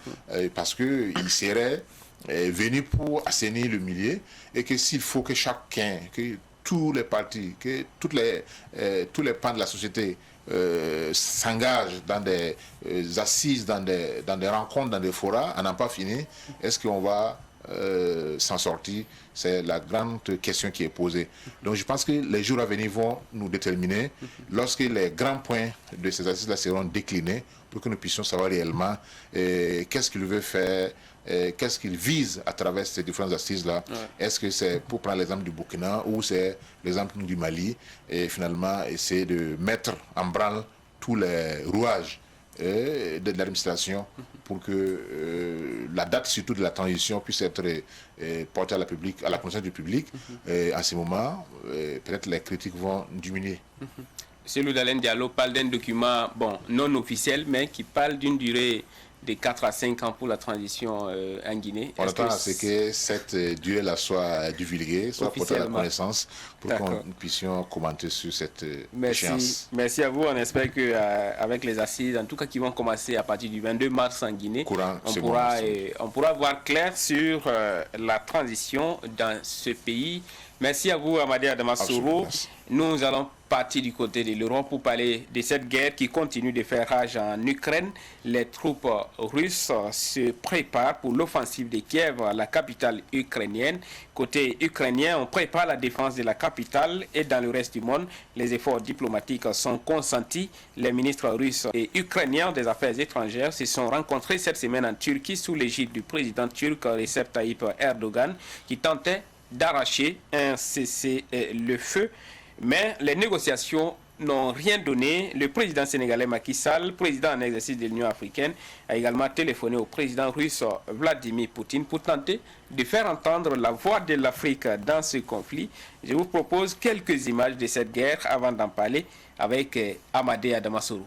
parce qu'il serait venu pour assainir le milieu, et que s'il faut que chacun, que tous les partis, que tous les pans de la société s'engagent dans des assises, dans des rencontres, dans des forats, à n'en pas finir, est-ce qu'on va s'en sortir? C'est la grande question qui est posée. Donc je pense que les jours à venir vont nous déterminer lorsque les grands points de ces assises-là seront déclinés, pour que nous puissions savoir réellement qu'est-ce qu'il veut faire, qu'est-ce qu'il vise à travers ces différentes assises-là. Est-ce que c'est, pour prendre l'exemple du Burkina, ou c'est l'exemple du Mali, et finalement essayer de mettre en branle tous les rouages de l'administration pour que la date surtout de la transition puisse être portée à la connaissance du public. À ce moment, peut-être les critiques vont diminuer. M. Loudalen Diallo parle d'un document non officiel, mais qui parle d'une durée de 4 à 5 ans pour la transition en Guinée. On attend à ce que cette durée-là soit divulguée, soit portée à la connaissance, pour que nous puissions commenter sur cette échéance. Merci à vous. On espère qu'avec les assises, en tout cas qui vont commencer à partir du 22 mars en Guinée, on pourra voir clair sur la transition dans ce pays. Merci à vous, Amadé Adamassoro. Nous allons partir du côté de l'Europe pour parler de cette guerre qui continue de faire rage en Ukraine. Les troupes russes se préparent pour l'offensive de Kiev, la capitale ukrainienne. Côté ukrainien, on prépare la défense de la capitale, et dans le reste du monde, les efforts diplomatiques sont consentis. Les ministres russes et ukrainiens des Affaires étrangères se sont rencontrés cette semaine en Turquie sous l'égide du président turc Recep Tayyip Erdogan, qui tentait d'arracher un cessez-le-feu. Mais les négociations n'ont rien donné. Le président sénégalais Macky Sall, président en exercice de l'Union africaine, a également téléphoné au président russe Vladimir Poutine pour tenter de faire entendre la voix de l'Afrique dans ce conflit. Je vous propose quelques images de cette guerre avant d'en parler avec Amadé Adamassoro.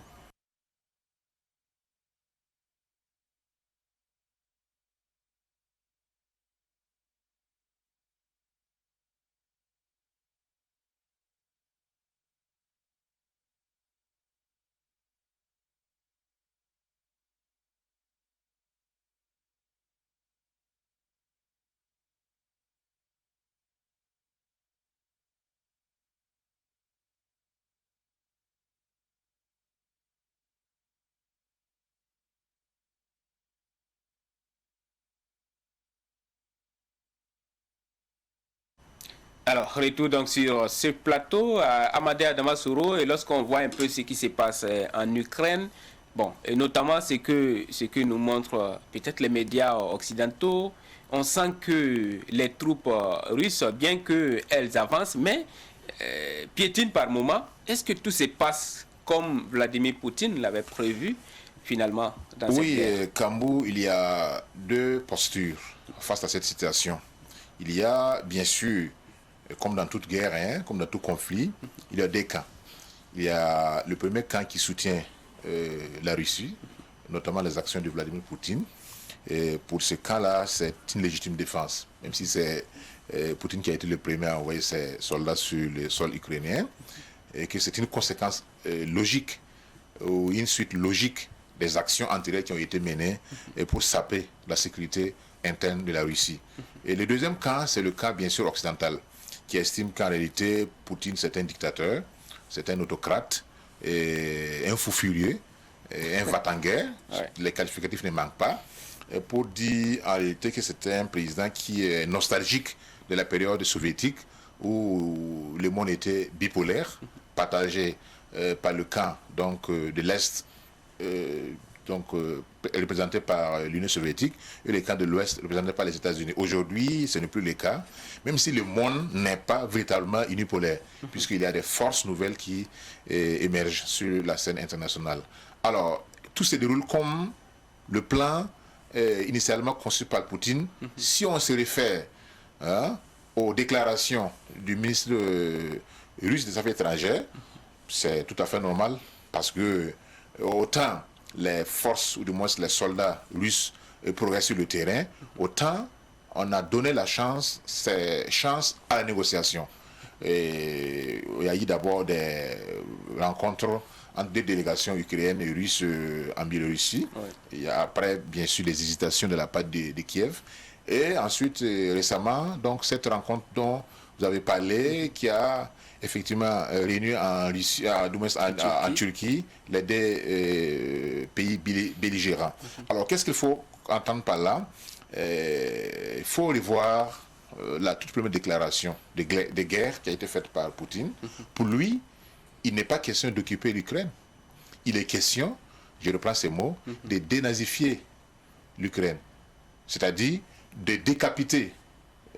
Alors, retour donc sur ce plateau, Amadé Adamassoro, et lorsqu'on voit un peu ce qui se passe en Ukraine, et notamment ce que nous montrent peut-être les médias occidentaux, on sent que les troupes russes, bien qu'elles avancent, mais piétinent par moments. Est-ce que tout se passe comme Vladimir Poutine l'avait prévu, finalement, dans cette guerre? Oui, Kambou, il y a deux postures face à cette situation. Il y a, bien sûr, comme dans toute guerre, comme dans tout conflit, il y a deux camps. Il y a le premier camp qui soutient la Russie, notamment les actions de Vladimir Poutine. Et pour ce camp-là, c'est une légitime défense, même si c'est Poutine qui a été le premier à envoyer ses soldats sur le sol ukrainien, et que c'est une conséquence logique, ou une suite logique des actions antérieures qui ont été menées pour saper la sécurité interne de la Russie. Et le deuxième camp, c'est le camp bien sûr occidental, qui estime qu'en réalité, Poutine, c'est un dictateur, c'est un autocrate, et un fou furieux, et un va-t-en-guerre, les qualificatifs ne manquent pas, pour dire en réalité que c'est un président qui est nostalgique de la période soviétique, où le monde était bipolaire, partagé par le camp de l'Est, représenté par l'Union soviétique, et le camp de l'Ouest représenté par les États-Unis. Aujourd'hui, ce n'est plus le cas, même si le monde n'est pas véritablement unipolaire, puisqu'il y a des forces nouvelles qui émergent sur la scène internationale. Alors, tout se déroule comme le plan initialement conçu par Poutine. Si on se réfère aux déclarations du ministre russe des Affaires étrangères, c'est tout à fait normal parce que autant les forces, ou du moins les soldats russes progressent sur le terrain, autant on a donné la chance à la négociation. Et il y a eu d'abord des rencontres entre des délégations ukrainiennes et russes en Biélorussie. Oui. Il y a après, bien sûr, des hésitations de la part de Kiev. Et ensuite, récemment, donc, cette rencontre dont vous avez parlé, qui a effectivement réuni en Turquie les deux pays belligérants. Alors, qu'est-ce qu'il faut entendre par là? Il faut revoir la toute première déclaration de guerre qui a été faite par Poutine. Pour lui, il n'est pas question d'occuper l'Ukraine. Il est question, je reprends ces mots, de dénazifier l'Ukraine. C'est-à-dire de décapiter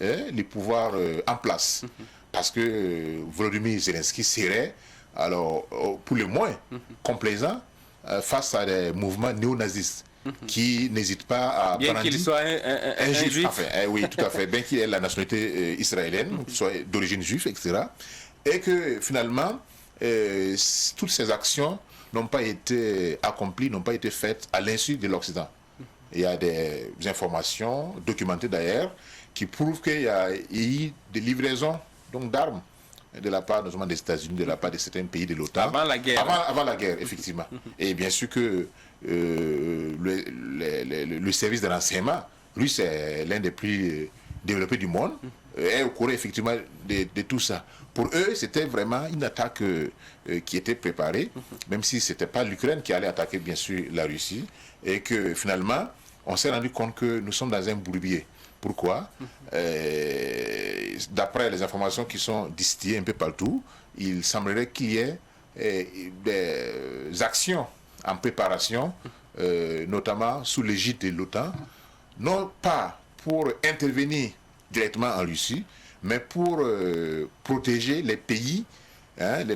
les pouvoirs en place. Parce que Volodymyr Zelensky serait, alors, pour le moins, complaisant face à des mouvements néonazistes qui n'hésitent pas à bien qu'il soit un juif. Enfin, oui, tout à fait. Bien qu'il ait la nationalité israélienne, qu'il soit d'origine juive, etc. Et que finalement, toutes ces actions n'ont pas été accomplies, n'ont pas été faites à l'insu de l'Occident. Il y a des informations, documentées d'ailleurs, qui prouvent qu'il y a eu des livraisons d'armes de la part notamment des États-Unis, de la part de certains pays de l'OTAN. Avant la guerre. Avant la guerre, effectivement. Et bien sûr que le service de renseignement, lui, c'est l'un des plus développés du monde, est au courant effectivement de tout ça. Pour eux, c'était vraiment une attaque qui était préparée, même si ce n'était pas l'Ukraine qui allait attaquer, bien sûr, la Russie, et que finalement, on s'est rendu compte que nous sommes dans un bourbier. Pourquoi? D'après les informations qui sont distillées un peu partout, il semblerait qu'il y ait des actions en préparation, notamment sous l'égide de l'OTAN, non pas pour intervenir directement en Russie, mais pour protéger les pays,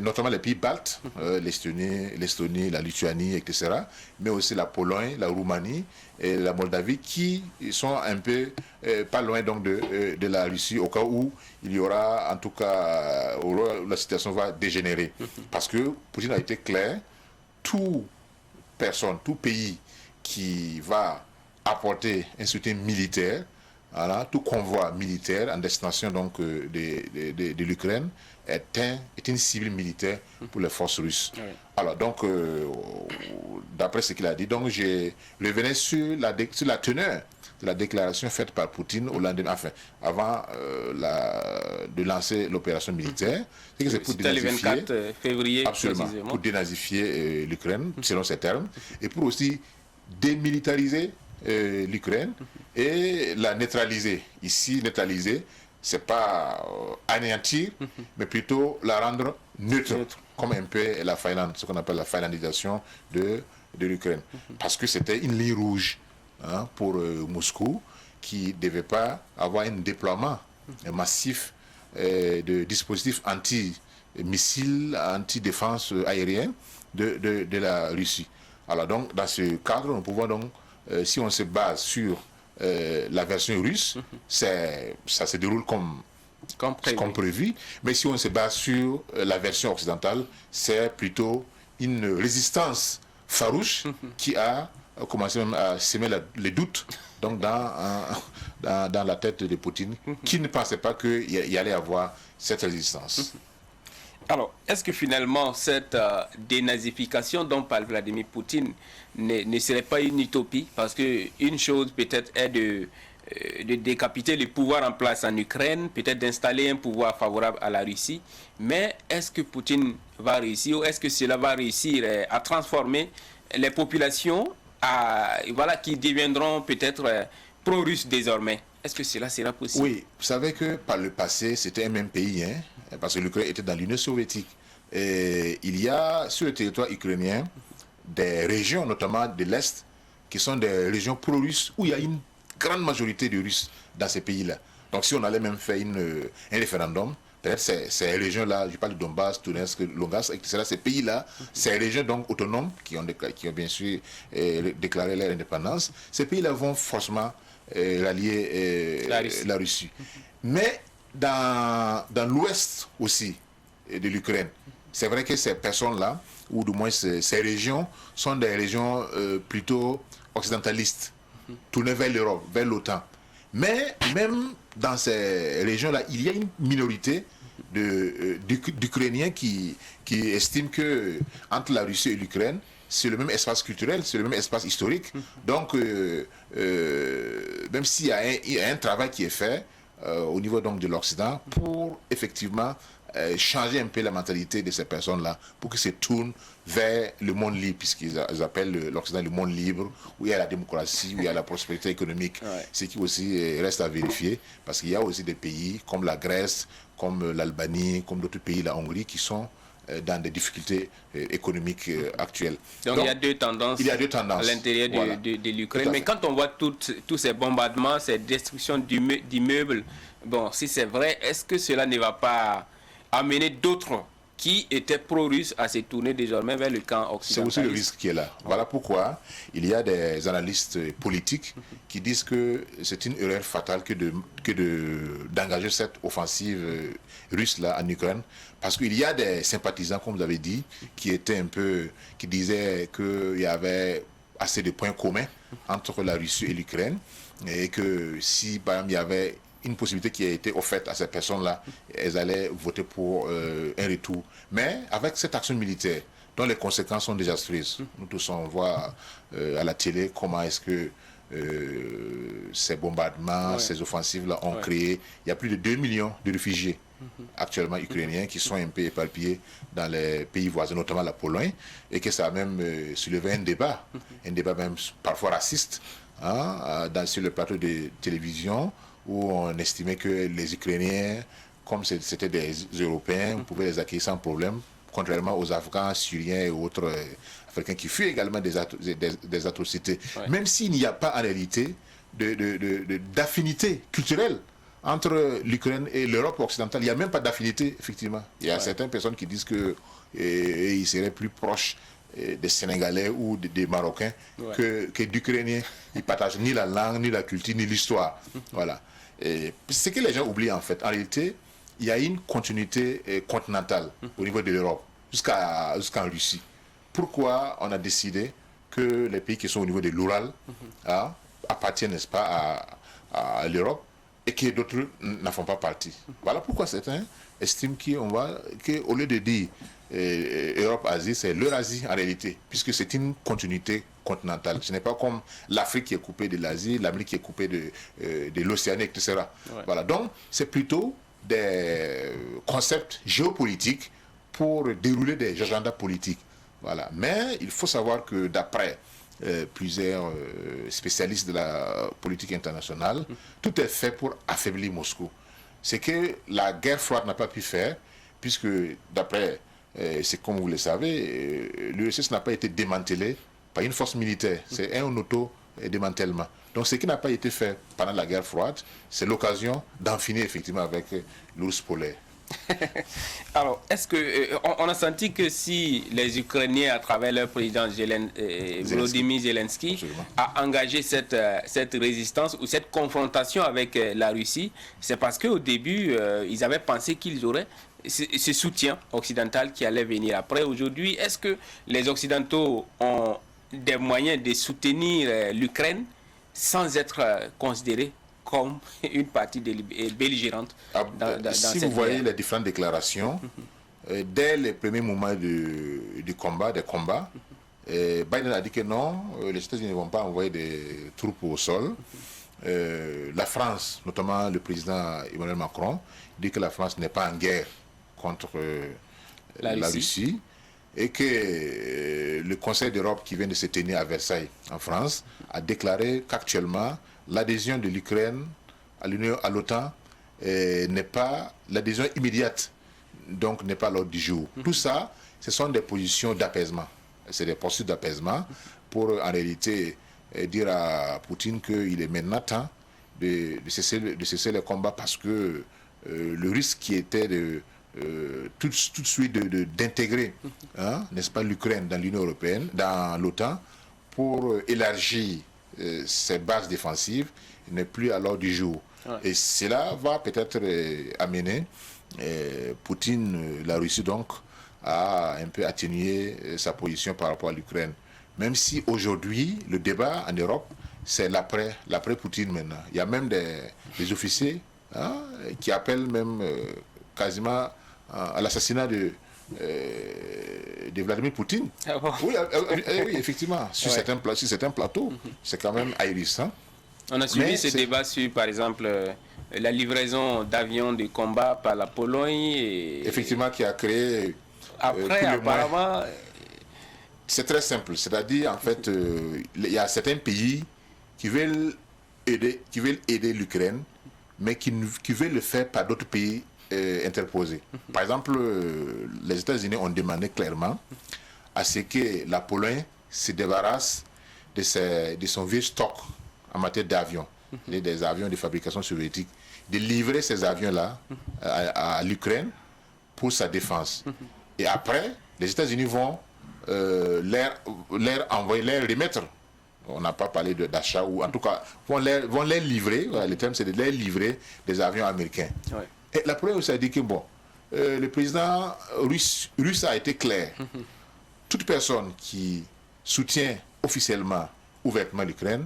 notamment les pays baltes, l'Estonie, la Lituanie, etc., mais aussi la Pologne, la Roumanie et la Moldavie, qui sont un peu pas loin donc de la Russie, au cas où il y aura, en tout cas, où la situation va dégénérer. Parce que Poutine a été clair, toute personne, tout pays qui va apporter un soutien militaire, voilà, tout convoi militaire en destination donc de l'Ukraine est une cible militaire pour les forces russes. Oui. Alors donc, d'après ce qu'il a dit, donc je revenais sur la teneur de la déclaration faite par Poutine au lendemain, enfin, avant de lancer l'opération militaire. C'est pour le 24 février, absolument, pour dénazifier l'Ukraine, selon ses termes, et pour aussi démilitariser l'Ukraine et la neutraliser. Ici, neutraliser, c'est pas anéantir, mais plutôt la rendre neutre, comme un peu la Finlande, ce qu'on appelle la finlandisation de l'Ukraine. Parce que c'était une ligne rouge pour Moscou, qui ne devait pas avoir un déploiement massif de dispositifs anti-missiles, anti-défense aérienne de la Russie. Alors donc, dans ce cadre, nous pouvons donc, si on se base sur la version russe, ça se déroule comme prévu. Mais si on se base sur la version occidentale, c'est plutôt une résistance farouche qui a commencé même à semer les doutes donc dans la tête de Poutine, qui ne pensait pas qu'il y allait avoir cette résistance. Alors, est-ce que finalement cette dénazification dont parle Vladimir Poutine ne serait pas une utopie? Parce qu'une chose peut-être est de décapiter le pouvoir en place en Ukraine, peut-être d'installer un pouvoir favorable à la Russie, mais est-ce que Poutine va réussir, ou est-ce que cela va réussir à transformer les populations qui deviendront peut-être pro-russes désormais? Est-ce que cela sera possible? Oui, vous savez que par le passé, c'était un même pays, parce que l'Ukraine était dans l'Union soviétique. Et il y a sur le territoire ukrainien des régions, notamment de l'Est, qui sont des régions pro-russes, où il y a une grande majorité de Russes dans ces pays-là. Donc si on allait même faire un référendum, peut-être ces régions-là, je parle de Donbass, Donetsk, Lugansk, etc., ces pays-là, ces régions donc autonomes, qui ont bien sûr déclaré leur indépendance, ces pays-là vont forcément rallier la Russie. Mais dans l'ouest aussi de l'Ukraine, c'est vrai que ces personnes-là, ou du moins ces régions, sont des régions plutôt occidentalistes, tournées vers l'Europe, vers l'OTAN. Mais même dans ces régions-là, il y a une minorité d'Ukrainiens qui estiment que entre la Russie et l'Ukraine, c'est le même espace culturel, c'est le même espace historique. Donc, même s'il y a un travail qui est fait au niveau donc de l'Occident pour effectivement changer un peu la mentalité de ces personnes-là, pour qu'ils se tournent vers le monde libre, puisqu'ils appellent l'Occident le monde libre, où il y a la démocratie, où il y a la prospérité économique, ce qui aussi reste à vérifier, parce qu'il y a aussi des pays comme la Grèce, comme l'Albanie, comme d'autres pays, la Hongrie, qui sont dans des difficultés économiques actuelles. Donc il y a deux tendances, à l'intérieur voilà, de l'Ukraine. Mais quand on voit tous ces bombardements, ces destructions d'immeubles, bon, si c'est vrai, est-ce que cela ne va pas amener d'autres qui étaient pro-russes à se tourner désormais vers le camp occidental? C'est aussi le risque qui est là. Voilà pourquoi il y a des analystes politiques qui disent que c'est une erreur fatale d'engager cette offensive russe-là en Ukraine, parce qu'il y a des sympathisants, comme vous avez dit, qui disaient qu'il y avait assez de points communs entre la Russie et l'Ukraine, et que si, par exemple, il y avait une possibilité qui a été offerte à ces personnes-là, elles allaient voter pour un retour. Mais avec cette action militaire, dont les conséquences sont désastreuses, nous tous on voit à la télé comment est-ce que ces bombardements, ces offensives-là ont créé. Il y a plus de 2 millions de réfugiés actuellement ukrainiens qui sont un peu éparpillés dans les pays voisins, notamment la Pologne, et que ça a même soulevé un débat même parfois raciste, sur le plateau de télévision, où on estimait que les Ukrainiens, comme c'était des Européens, on pouvait les accueillir sans problème, contrairement aux Afghans, Syriens et autres Africains qui fuient également des atrocités. Même s'il n'y a pas en réalité d'affinité culturelle entre l'Ukraine et l'Europe occidentale, il n'y a même pas d'affinité, effectivement. Il y a certaines personnes qui disent qu'ils seraient plus proches des Sénégalais ou des Marocains que d'Ukrainiens. Ils ne partagent ni la langue, ni la culture, ni l'histoire. Voilà. Ce que les gens oublient en fait, en réalité, il y a une continuité continentale au niveau de l'Europe, jusqu'en Russie. Pourquoi on a décidé que les pays qui sont au niveau de l'Oural appartiennent, n'est-ce pas, à l'Europe, et que d'autres n'en font pas partie? Voilà pourquoi certains estiment qu'au lieu de dire Europe-Asie, c'est l'Eurasie en réalité, puisque c'est une continuité continentale. Ce n'est pas comme l'Afrique qui est coupée de l'Asie, l'Amérique qui est coupée de l'Océanie, etc. Voilà. Donc, c'est plutôt des concepts géopolitiques pour dérouler des agendas politiques. Voilà. Mais il faut savoir que d'après plusieurs spécialistes de la politique internationale, tout est fait pour affaiblir Moscou. C'est que la guerre froide n'a pas pu faire, puisque d'après, c'est comme vous le savez, l'URSS n'a pas été démantelé par une force militaire, c'est un auto-démantèlement. Donc ce qui n'a pas été fait pendant la guerre froide, c'est l'occasion d'en finir effectivement avec l'ours polaire. Alors, est-ce que on a senti que si les Ukrainiens, à travers leur président Volodymyr Zelensky, a engagé cette résistance ou cette confrontation avec la Russie, c'est parce qu'au début, ils avaient pensé qu'ils auraient ce soutien occidental qui allait venir après. Aujourd'hui, est-ce que les Occidentaux ont des moyens de soutenir l'Ukraine sans être considérés comme une partie belligérante dans si cette vous voyez guerre? les différentes déclarations, dès les premiers moments des combats, Biden a dit que non, les États-Unis ne vont pas envoyer des troupes au sol. La France, notamment le président Emmanuel Macron, dit que la France n'est pas en guerre contre la Russie, et que le Conseil d'Europe qui vient de se tenir à Versailles, en France, a déclaré qu'actuellement, l'adhésion de l'Ukraine à l'OTAN n'est pas l'adhésion immédiate, donc n'est pas à l'ordre du jour. Tout ça, ce sont des positions d'apaisement. C'est des poursuites d'apaisement pour en réalité dire à Poutine qu'il est maintenant temps de cesser les combats, parce que le risque qui était tout de suite d'intégrer, n'est-ce pas, l'Ukraine dans l'Union européenne, dans l'OTAN, pour élargir ses bases défensives, n'est plus à l'ordre du jour. Et cela va peut-être amener Poutine, la Russie donc, à un peu atténuer sa position par rapport à l'Ukraine. Même si aujourd'hui, le débat en Europe, c'est l'après-Poutine maintenant. Il y a même des officiers qui appellent même quasiment à l'assassinat de Vladimir Poutine. Ah bon? Oui, oui, effectivement, sur certains plateaux, c'est quand même ahurissant. On a suivi ce débat sur, par exemple, la livraison d'avions de combat par la Pologne. Effectivement, qui a créé... Après, apparemment... C'est très simple, c'est-à-dire, en fait, il y a certains pays qui veulent aider l'Ukraine, mais qui veulent le faire par d'autres pays interposés. Par exemple, les États-Unis ont demandé clairement à ce que la Pologne se débarrasse de son vieux stock en matière d'avions, des avions de fabrication soviétique, de livrer ces avions-là à l'Ukraine pour sa défense. Et après, les États-Unis vont les remettre. On n'a pas parlé d'achat, ou en tout cas, vont les livrer, le terme c'est de les livrer des avions américains. Ouais. Et la première aussi a dit que bon, le président russe a été clair. Toute personne qui soutient officiellement, ouvertement l'Ukraine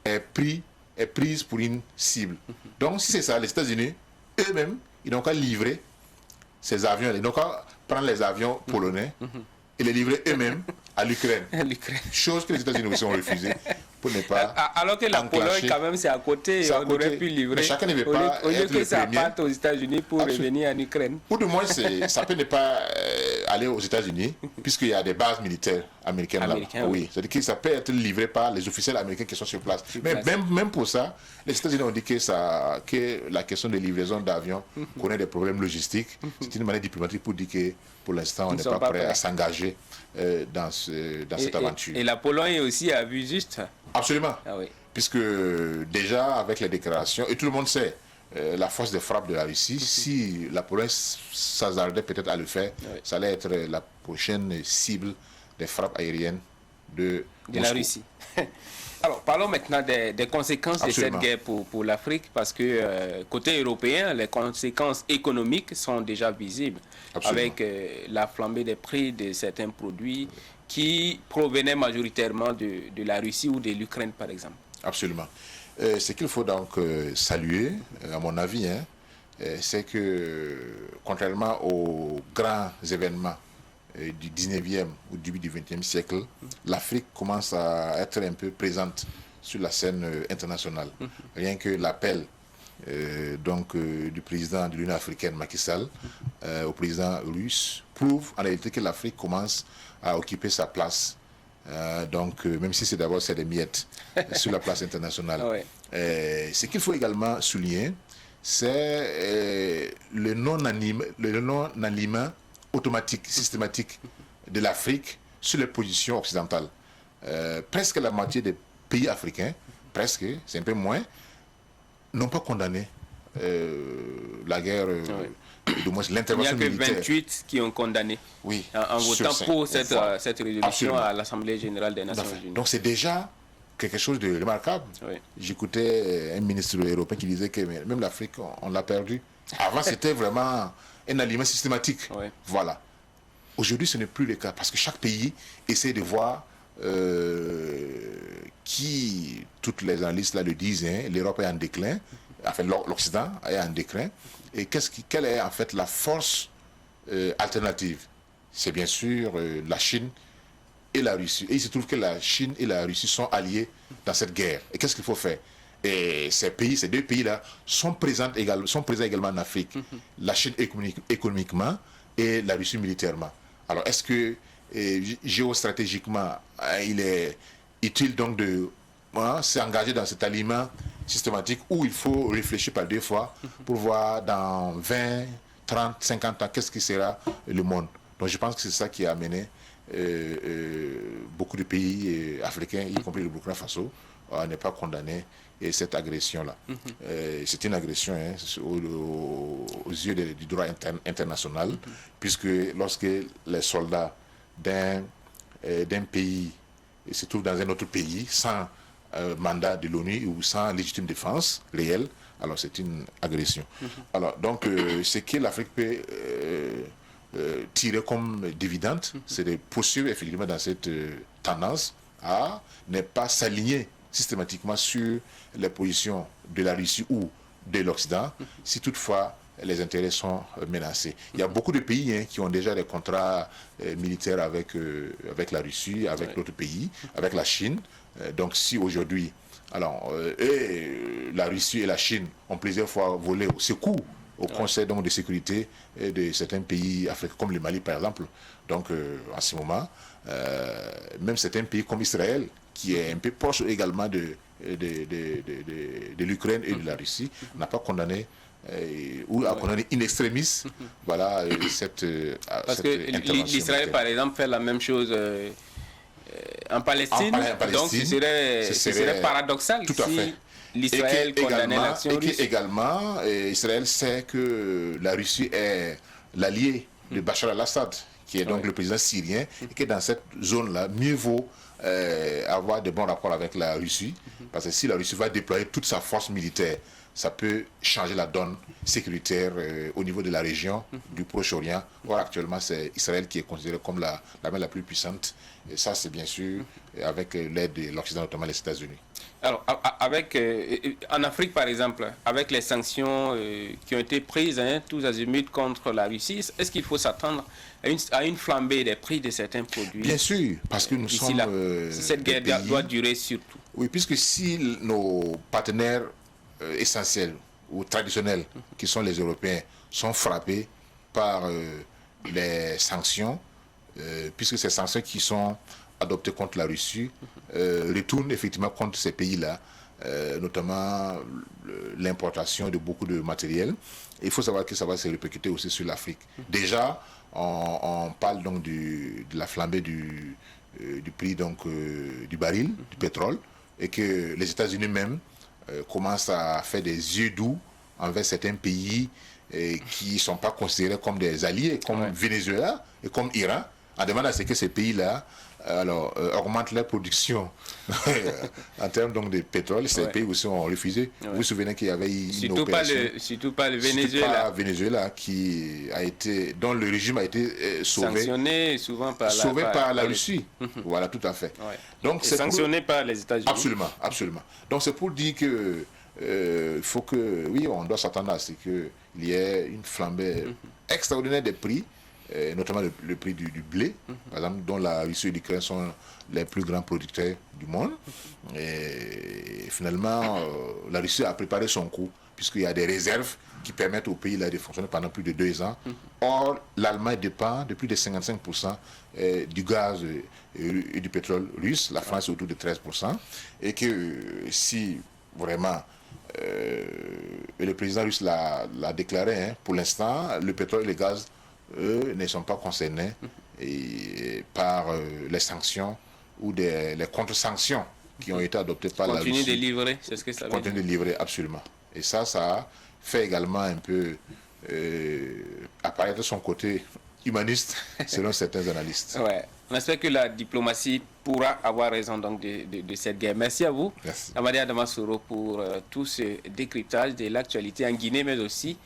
est prise pour une cible. Donc si c'est ça, les États-Unis, eux-mêmes, ils n'ont qu'à livrer ces avions, ils n'ont qu'à prendre les avions polonais et les livrer eux-mêmes à l'Ukraine. Chose que les États-Unis aussi ont refusé pour ne pas. Alors que la Pologne, quand même, c'est à côté, on aurait pu livrer. Mais chacun ne veut pas. Au lieu que ça parte aux États-Unis pour revenir en Ukraine. Ou du moins, ça peut ne pas aller aux États-Unis, puisqu'il y a des bases militaires américaines là. Oui, c'est-à-dire que ça peut être livré par les officiels américains qui sont sur place. Mais même pour ça, les États-Unis ont dit que la question de livraison d'avions connaît des problèmes logistiques. C'est une manière diplomatique pour dire que pour l'instant, on n'est pas prêt à s'engager dans cette aventure. Et la Pologne aussi a vu juste. Absolument. Ah oui. Puisque déjà, avec les déclarations, et tout le monde sait, la force de frappe de la Russie, si la Pologne s'hasardait peut-être à le faire, ça allait être la prochaine cible des frappes aériennes de la Russie. Alors, parlons maintenant des conséquences de cette guerre pour l'Afrique, parce que côté européen, les conséquences économiques sont déjà visibles. Avec la flambée des prix de certains produits qui provenaient majoritairement de la Russie ou de l'Ukraine, par exemple. Absolument. Ce qu'il faut donc saluer, à mon avis, c'est que, contrairement aux grands événements du 19e ou début du 20e siècle, l'Afrique commence à être un peu présente sur la scène internationale. Rien que l'appel du président de l'Union africaine, Macky Sall, au président russe, prouve en réalité que l'Afrique commence à occuper sa place. Même si c'est des miettes sur la place internationale. Ce qu'il faut également souligner, c'est le non-alignement automatique, systématique de l'Afrique sur les positions occidentales. Presque la moitié des pays africains, presque, c'est un peu moins, n'ont pas condamné la guerre, du moins l'intervention militaire. Il n'y a que 28 qui ont condamné en votant pour cette résolution à l'Assemblée générale des Nations Unies. Donc c'est déjà quelque chose de remarquable. J'écoutais un ministre européen qui disait que même l'Afrique, on l'a perdu. Avant, c'était vraiment un aliment systématique. Voilà. Aujourd'hui, ce n'est plus le cas parce que chaque pays essaie de voir toutes les analystes là le disent, l'Europe est en déclin, enfin l'Occident est en déclin. Et quelle est en fait la force alternative? C'est bien sûr la Chine et la Russie. Et il se trouve que la Chine et la Russie sont alliés dans cette guerre. Et qu'est-ce qu'il faut faire? Et ces deux pays-là sont présents également en Afrique. La Chine économiquement et la Russie militairement. Alors est-ce que géostratégiquement, il est utile donc de s'engager dans cet aliment systématique où il faut réfléchir par deux fois pour voir dans 20, 30, 50 ans qu'est-ce qui sera le monde. Donc je pense que c'est ça qui a amené beaucoup de pays africains, y compris le Burkina Faso, à ne pas condamner cette agression-là. C'est une agression aux yeux du droit international, puisque lorsque les soldats d'un pays se trouvent dans un autre pays sans mandat de l'ONU ou sans légitime défense réelle, alors c'est une agression. Alors, donc, ce que l'Afrique peut tirer comme dividende, c'est de poursuivre effectivement dans cette tendance à ne pas s'aligner systématiquement sur les positions de la Russie ou de l'Occident, si toutefois les intérêts sont menacés. Il y a beaucoup de pays qui ont déjà des contrats militaires avec la Russie, avec d'autres pays, avec la Chine. Donc si aujourd'hui, la Russie et la Chine ont plusieurs fois volé au secours au Conseil donc, de sécurité de certains pays africains, comme le Mali par exemple. Donc en ce moment, même certains pays comme Israël, qui est un peu proche également de l'Ukraine et de la Russie, n'a pas condamné ou a condamné in extremis cette parce que l'Israël par exemple fait la même chose en Palestine, donc ce serait paradoxal tout à fait. Si l'Israël condamnait l'action russe. Et également Israël sait que la Russie est l'allié de Bachar al-Assad, qui est donc le président syrien, et que dans cette zone-là, mieux vaut avoir de bons rapports avec la Russie, parce que si la Russie va déployer toute sa force militaire, ça peut changer la donne sécuritaire au niveau de la région du Proche-Orient. Or, actuellement, c'est Israël qui est considéré comme la main la plus puissante. Et ça, c'est bien sûr avec l'aide de l'Occident, notamment les États-Unis. Alors, en Afrique, par exemple, avec les sanctions qui ont été prises tous azimuts contre la Russie, est-ce qu'il faut s'attendre à une flambée des prix de certains produits? Bien sûr, parce que nous sommes... cette guerre doit durer surtout. Oui, puisque si nos partenaires essentiels ou traditionnels, qui sont les Européens, sont frappés par les sanctions, puisque ces sanctions qui sont adoptées contre la Russie retournent effectivement contre ces pays-là, notamment l'importation de beaucoup de matériel. Il faut savoir que ça va se répercuter aussi sur l'Afrique. Déjà, on parle donc de la flambée du prix donc, du baril, du pétrole, et que les États-Unis même commencent à faire des yeux doux envers certains pays qui ne sont pas considérés comme des alliés, comme Venezuela et comme Iran, en demandant à ce que ces pays-là augmentent leur production en termes donc de pétrole. Ces pays aussi ont refusé. Vous vous souvenez qu'il y avait une opération... Surtout pas le Venezuela. Venezuela dont le régime a été sanctionné souvent par la Russie. Voilà, tout à fait. Donc, c'est sanctionné par les États-Unis. Absolument, absolument. Donc c'est pour dire que faut que, oui, on doit s'attendre à ce qu'il y ait une flambée extraordinaire des prix, notamment le prix du blé, par exemple, dont la Russie et l'Ukraine sont les plus grands producteurs du monde. Et finalement, la Russie a préparé son coup, puisqu'il y a des réserves qui permettent au pays là, de fonctionner pendant plus de 2 ans. Or, l'Allemagne dépend de plus de 55% du gaz et du pétrole russe, la France autour de 13%, et que si vraiment le président russe l'a déclaré, pour l'instant, le pétrole et le gaz, eux, ne sont pas concernés par les sanctions ou les contre-sanctions qui ont été adoptées par la Russie. Continue de livrer, c'est ce que ça veut dire. Continue de livrer, absolument. Et ça fait également un peu apparaître son côté humaniste, selon certains analystes. Ouais. On espère que la diplomatie pourra avoir raison donc de cette guerre. Merci à vous, Amadi Adamasoro, pour tout ce décryptage de l'actualité en Guinée, mais aussi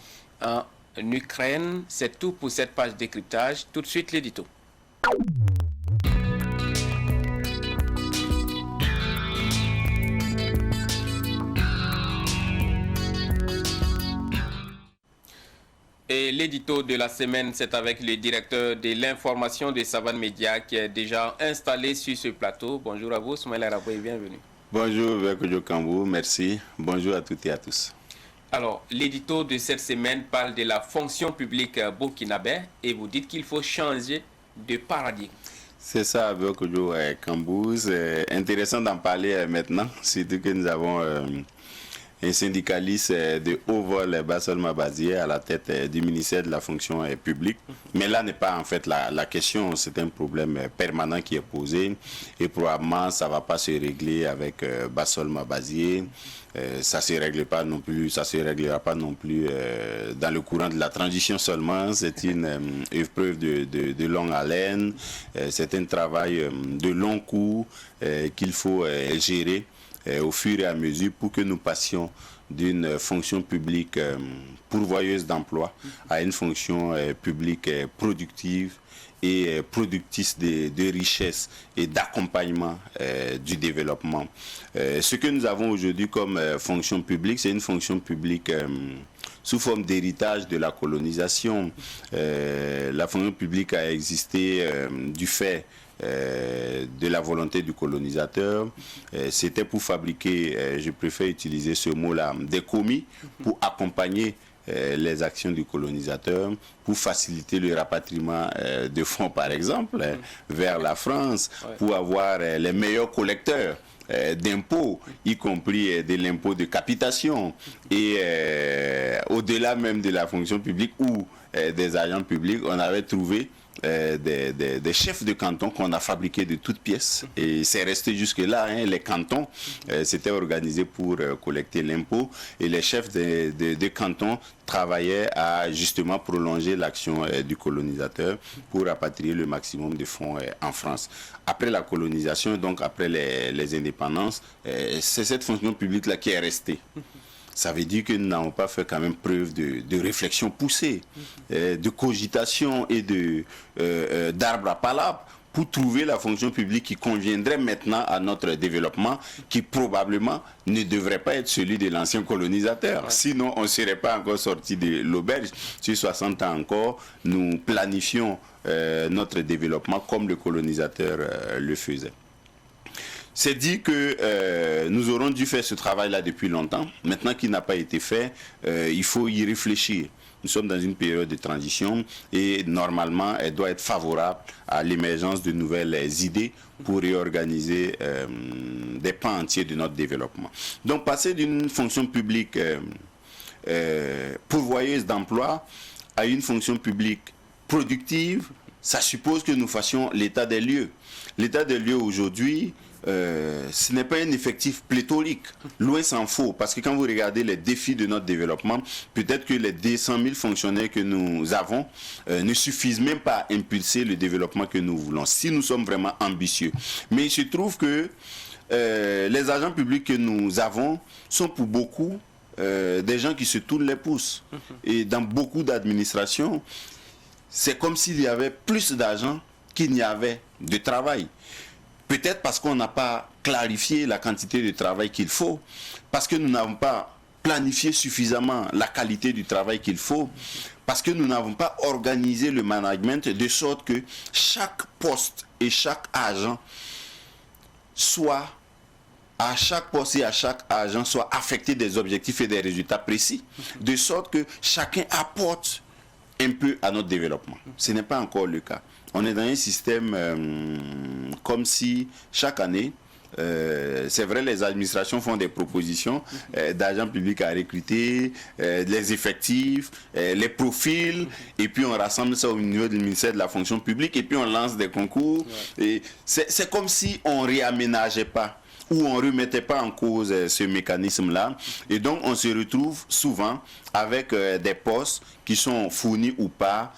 en Ukraine. C'est tout pour cette page décryptage. Tout de suite, l'édito. Et l'édito de la semaine, c'est avec le directeur de l'information de Savane Média qui est déjà installé sur ce plateau. Bonjour à vous, Soumaïla Arabo, et bienvenue. Bonjour, Verkojo Kambou, merci. Bonjour à toutes et à tous. Alors, l'édito de cette semaine parle de la fonction publique burkinabé et vous dites qu'il faut changer de paradigme. C'est ça, Verkojo Kambou. C'est intéressant d'en parler maintenant, surtout que nous avons un syndicaliste de haut vol, Bassol Mabazié, à la tête du ministère de la fonction publique. Mais là n'est pas en fait la question, c'est un problème permanent qui est posé et probablement ça ne va pas se régler avec Bassol Mabazié. Ça ne se réglera pas non plus dans le courant de la transition seulement. C'est une épreuve de longue haleine, c'est un travail de long cours qu'il faut gérer au fur et à mesure pour que nous passions d'une fonction publique pourvoyeuse d'emploi à une fonction publique productive et productrice de richesses et d'accompagnement du développement. Ce que nous avons aujourd'hui comme fonction publique, c'est une fonction publique sous forme d'héritage de la colonisation. La fonction publique a existé du fait de la volonté du colonisateur. C'était pour fabriquer, je préfère utiliser ce mot-là, des commis pour accompagner les actions du colonisateur, pour faciliter le rapatriement de fonds, par exemple, vers la France, pour avoir les meilleurs collecteurs d'impôts, y compris de l'impôt de capitation, et au-delà même de la fonction publique ou des agents publics, on avait trouvé des chefs de canton qu'on a fabriqués de toutes pièces, et c'est resté jusque-là, hein. Les cantons s'étaient organisés pour collecter l'impôt, et les chefs de cantons travaillaient à justement prolonger l'action du colonisateur pour rapatrier le maximum de fonds en France. Après la colonisation, donc après les indépendances, c'est cette fonction publique-là qui est restée. Ça veut dire que nous n'avons pas fait quand même preuve de réflexion poussée, de cogitation et d'arbre à palabre pour trouver la fonction publique qui conviendrait maintenant à notre développement, qui probablement ne devrait pas être celui de l'ancien colonisateur. Sinon, on ne serait pas encore sorti de l'auberge. Sur 60 ans encore, nous planifions notre développement comme le colonisateur le faisait. C'est dit que nous aurons dû faire ce travail-là depuis longtemps. Maintenant qu'il n'a pas été fait, il faut y réfléchir. Nous sommes dans une période de transition et normalement, elle doit être favorable à l'émergence de nouvelles idées pour réorganiser des pans entiers de notre développement. Donc, passer d'une fonction publique pourvoyeuse d'emploi à une fonction publique productive, ça suppose que nous fassions l'état des lieux. L'état des lieux aujourd'hui, ce n'est pas un effectif pléthorique, loin s'en faut, parce que quand vous regardez les défis de notre développement, peut-être que les 200 000 fonctionnaires que nous avons ne suffisent même pas à impulser le développement que nous voulons, si nous sommes vraiment ambitieux. Mais il se trouve que les agents publics que nous avons sont pour beaucoup des gens qui se tournent les pouces. Et dans beaucoup d'administrations, c'est comme s'il y avait plus d'agents qu'il n'y avait de travail. Peut-être parce qu'on n'a pas clarifié la quantité de travail qu'il faut, parce que nous n'avons pas planifié suffisamment la qualité du travail qu'il faut, parce que nous n'avons pas organisé le management de sorte que chaque poste et chaque agent soit, à chaque poste et à chaque agent soit affecté des objectifs et des résultats précis, de sorte que chacun apporte un peu à notre développement. Ce n'est pas encore le cas. On est dans un système comme si chaque année, c'est vrai, les administrations font des propositions d'agents publics à recruter, les effectifs, les profils, et puis on rassemble ça au niveau du ministère de la fonction publique, et puis on lance des concours. Et c'est comme si on ne réaménageait pas, où on ne remettait pas en cause ce mécanisme-là. Et donc, on se retrouve souvent avec des postes qui sont fournis ou pas,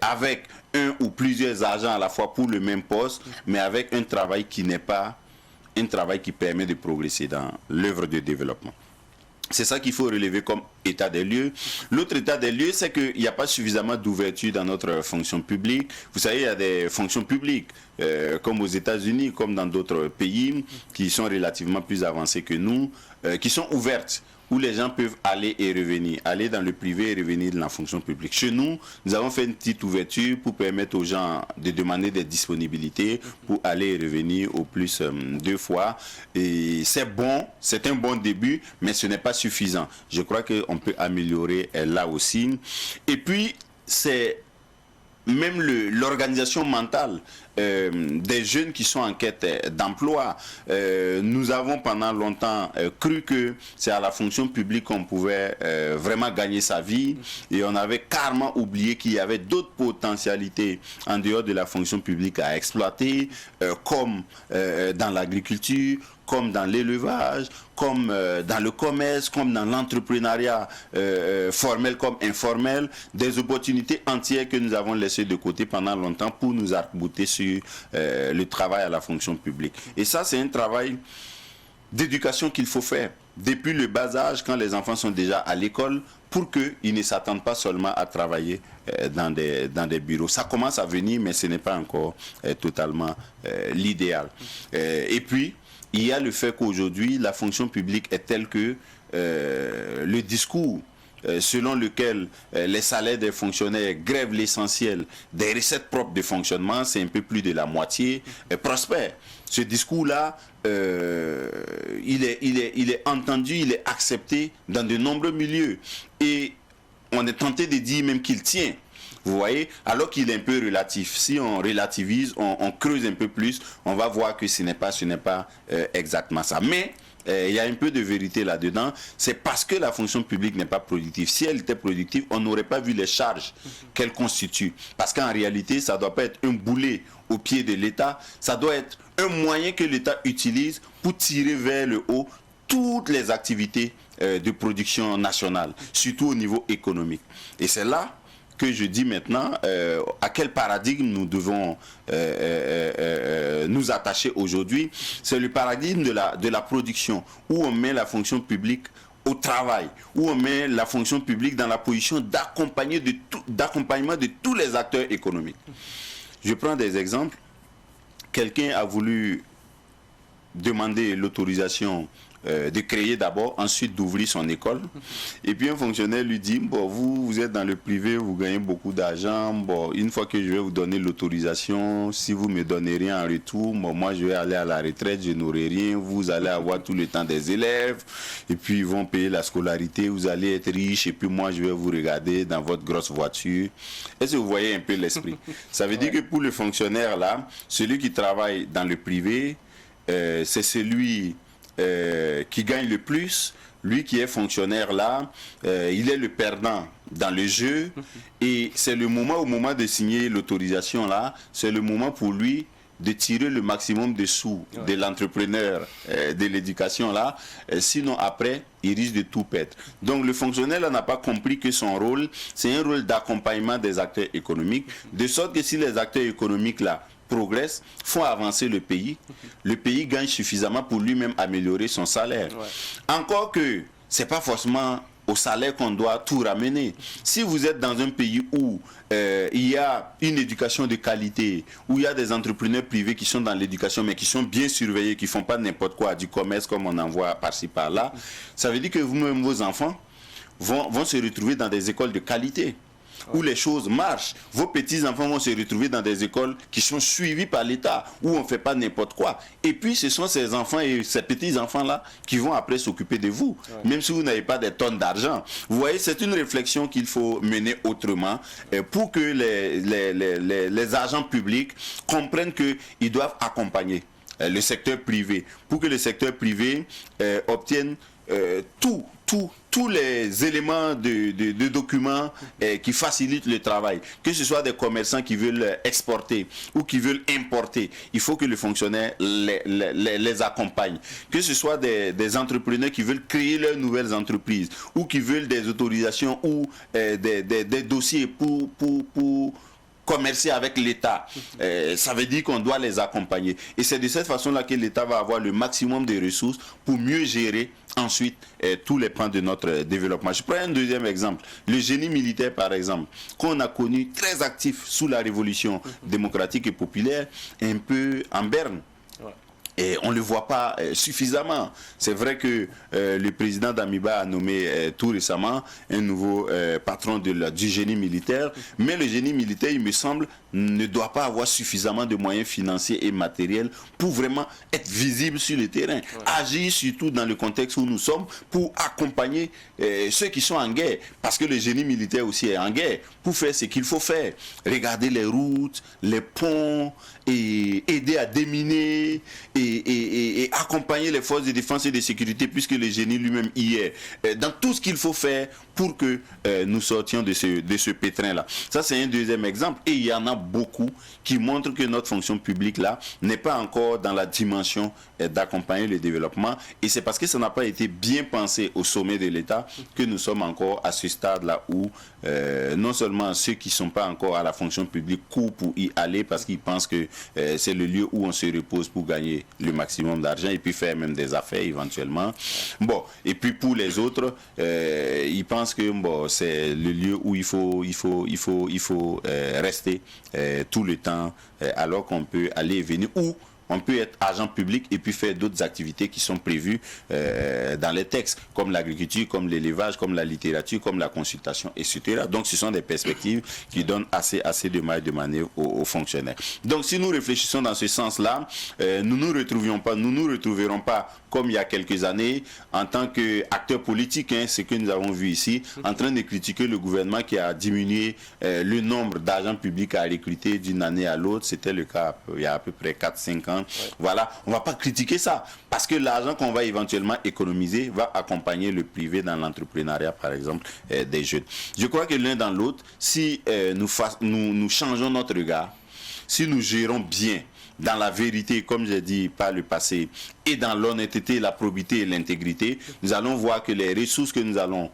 avec un ou plusieurs agents à la fois pour le même poste, mais avec un travail qui n'est pas un travail qui permet de progresser dans l'œuvre de développement. C'est ça qu'il faut relever comme état des lieux. L'autre état des lieux, c'est qu'il n'y a pas suffisamment d'ouverture dans notre fonction publique. Vous savez, il y a des fonctions publiques, comme aux États-Unis, comme dans d'autres pays, qui sont relativement plus avancés que nous, qui sont ouvertes, où les gens peuvent aller et revenir, aller dans le privé et revenir dans la fonction publique. Chez nous, nous avons fait une petite ouverture pour permettre aux gens de demander des disponibilités pour aller et revenir au plus 2 fois. Et c'est bon, c'est un bon début, mais ce n'est pas suffisant. Je crois qu'on peut améliorer là aussi. Et puis, c'est même l'organisation mentale des jeunes qui sont en quête d'emploi. Nous avons pendant longtemps cru que c'est à la fonction publique qu'on pouvait vraiment gagner sa vie, et on avait carrément oublié qu'il y avait d'autres potentialités en dehors de la fonction publique à exploiter, comme dans l'agriculture, comme dans l'élevage, comme dans le commerce, comme dans l'entrepreneuriat formel comme informel, des opportunités entières que nous avons laissées de côté pendant longtemps pour nous arc-bouter sur le travail à la fonction publique. Et ça, c'est un travail d'éducation qu'il faut faire. depuis le bas âge, quand les enfants sont déjà à l'école, pour qu'ils ne s'attendent pas seulement à travailler dans des bureaux. Ça commence à venir, mais ce n'est pas encore totalement l'idéal. Et puis, il y a le fait qu'aujourd'hui, la fonction publique est telle que le discours selon lequel les salaires des fonctionnaires grèvent l'essentiel des recettes propres de fonctionnement, c'est un peu plus de la moitié, prospère. Ce discours-là, il est entendu, il est accepté dans de nombreux milieux. Et on est tenté de dire même qu'il tient. Vous voyez, alors qu'il est un peu relatif. Si on relativise, on creuse un peu plus, on va voir que ce n'est pas exactement ça. Mais il y a un peu de vérité là-dedans. C'est parce que la fonction publique n'est pas productive. Si elle était productive, on n'aurait pas vu les charges qu'elle constitue. Parce qu'en réalité, ça ne doit pas être un boulet au pied de l'État. Ça doit être un moyen que l'État utilise pour tirer vers le haut toutes les activités de production nationale, surtout au niveau économique. Et c'est là que je dis maintenant à quel paradigme nous devons nous attacher aujourd'hui. C'est le paradigme de la production, où on met la fonction publique au travail, où on met la fonction publique dans la position d'accompagnement de tous les acteurs économiques. Je prends des exemples. Quelqu'un a voulu demander l'autorisation de créer d'abord, ensuite d'ouvrir son école. Et puis un fonctionnaire lui dit, bon, vous êtes dans le privé, vous gagnez beaucoup d'argent, bon, une fois que je vais vous donner l'autorisation, si vous ne me donnez rien en retour, bon, moi je vais aller à la retraite, je n'aurai rien, vous allez avoir tout le temps des élèves, et puis ils vont payer la scolarité, vous allez être riche, et puis moi je vais vous regarder dans votre grosse voiture. Est-ce que vous voyez un peu l'esprit? Ça veut dire que pour le fonctionnaire là, celui qui travaille dans le privé, c'est celui qui gagne le plus. Lui qui est fonctionnaire là, il est le perdant dans le jeu, et c'est le moment, au moment de signer l'autorisation là, c'est le moment pour lui de tirer le maximum de sous de l'entrepreneur de l'éducation là, sinon après il risque de tout perdre. Donc le fonctionnaire là n'a pas compris que son rôle, c'est un rôle d'accompagnement des acteurs économiques, de sorte que si les acteurs économiques là progressent, font avancer le pays gagne suffisamment pour lui-même améliorer son salaire. Encore que c'est pas forcément au salaire qu'on doit tout ramener. Si vous êtes dans un pays où il y a une éducation de qualité, où il y a des entrepreneurs privés qui sont dans l'éducation mais qui sont bien surveillés, qui font pas n'importe quoi, du commerce comme on en voit par-ci par-là, ça veut dire que vous-même, vos enfants vont se retrouver dans des écoles de qualité, où les choses marchent. Vos petits-enfants vont se retrouver dans des écoles qui sont suivies par l'État, où on ne fait pas n'importe quoi. Et puis, ce sont ces enfants et ces petits-enfants-là qui vont après s'occuper de vous, même si vous n'avez pas des tonnes d'argent. Vous voyez, c'est une réflexion qu'il faut mener autrement pour que les agents publics comprennent qu'ils doivent accompagner le secteur privé, pour que le secteur privé obtienne tous les éléments de documents qui facilitent le travail, que ce soit des commerçants qui veulent exporter ou qui veulent importer, il faut que le fonctionnaire les accompagne, que ce soit des entrepreneurs qui veulent créer leurs nouvelles entreprises ou qui veulent des autorisations ou des dossiers pour commercer avec l'État. Ça veut dire qu'on doit les accompagner. Et c'est de cette façon-là que l'État va avoir le maximum de ressources pour mieux gérer ensuite tous les pans de notre développement. Je prends un deuxième exemple. Le génie militaire, par exemple, qu'on a connu très actif sous la révolution démocratique et populaire, un peu en berne. Et on ne le voit pas suffisamment. C'est vrai que le président d'Amiba a nommé tout récemment un nouveau patron du génie militaire, mais le génie militaire, il me semble, ne doit pas avoir suffisamment de moyens financiers et matériels pour vraiment être visible sur le terrain. Agir surtout dans le contexte où nous sommes pour accompagner ceux qui sont en guerre. Parce que le génie militaire aussi est en guerre pour faire ce qu'il faut faire. Regarder les routes, les ponts, et aider à déminer et accompagner les forces de défense et de sécurité, puisque le génie lui-même y est, dans tout ce qu'il faut faire pour que nous sortions de ce pétrin-là. Ça, c'est un deuxième exemple. Et il y en a beaucoup qui montrent que notre fonction publique-là n'est pas encore dans la dimension d'accompagner le développement. Et c'est parce que ça n'a pas été bien pensé au sommet de l'État que nous sommes encore à ce stade-là où non seulement ceux qui ne sont pas encore à la fonction publique courent pour y aller parce qu'ils pensent que c'est le lieu où on se repose pour gagner le maximum d'argent et puis faire même des affaires éventuellement. Bon, et puis pour les autres, ils pensent que bon, c'est le lieu où il faut rester tout le temps, alors qu'on peut aller et venir, ou on peut être agent public et puis faire d'autres activités qui sont prévues dans les textes, comme l'agriculture, comme l'élevage, comme la littérature, comme la consultation, etc. Donc ce sont des perspectives qui donnent assez de marge de manœuvre aux fonctionnaires. Donc si nous réfléchissons dans ce sens-là, nous ne nous retrouverons pas comme il y a quelques années, en tant qu'acteurs politiques, ce que nous avons vu ici, en train de critiquer le gouvernement qui a diminué le nombre d'agents publics à recruter d'une année à l'autre. C'était le cas il y a à peu près 4-5 ans. Ouais. Voilà, on ne va pas critiquer ça, parce que l'argent qu'on va éventuellement économiser va accompagner le privé dans l'entrepreneuriat, par exemple, des jeunes. Je crois que l'un dans l'autre, si nous changeons notre regard, si nous gérons bien, dans la vérité, comme j'ai dit par le passé, et dans l'honnêteté, la probité et l'intégrité, nous allons voir que les ressources que nous allons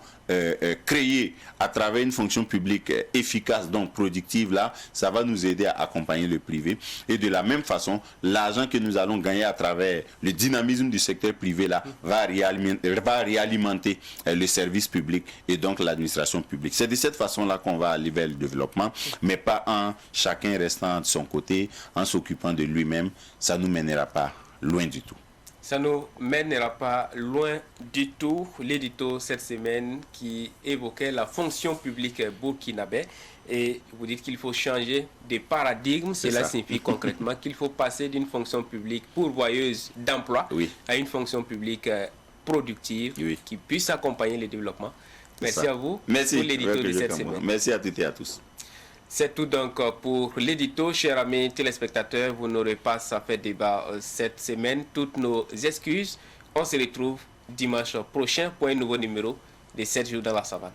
créer à travers une fonction publique efficace, donc productive, là, ça va nous aider à accompagner le privé. Et de la même façon, l'argent que nous allons gagner à travers le dynamisme du secteur privé, là, va réalimenter le service public et donc l'administration publique. C'est de cette façon-là qu'on va aller vers le développement, mais pas en chacun restant de son côté, en s'occupant de lui-même. Ça ne nous mènera pas loin du tout. Ça ne nous mènera pas loin du tout. L'édito cette semaine qui évoquait la fonction publique burkinabé. Et vous dites qu'il faut changer de paradigme. Cela signifie concrètement qu'il faut passer d'une fonction publique pourvoyeuse d'emploi à une fonction publique productive qui puisse accompagner le développement. Merci à vous pour l'édito de cette semaine. Merci à toutes et à tous. C'est tout donc pour l'édito. Chers amis téléspectateurs, vous n'aurez pas à faire débat cette semaine. Toutes nos excuses. On se retrouve dimanche prochain pour un nouveau numéro de 7 jours dans la savane.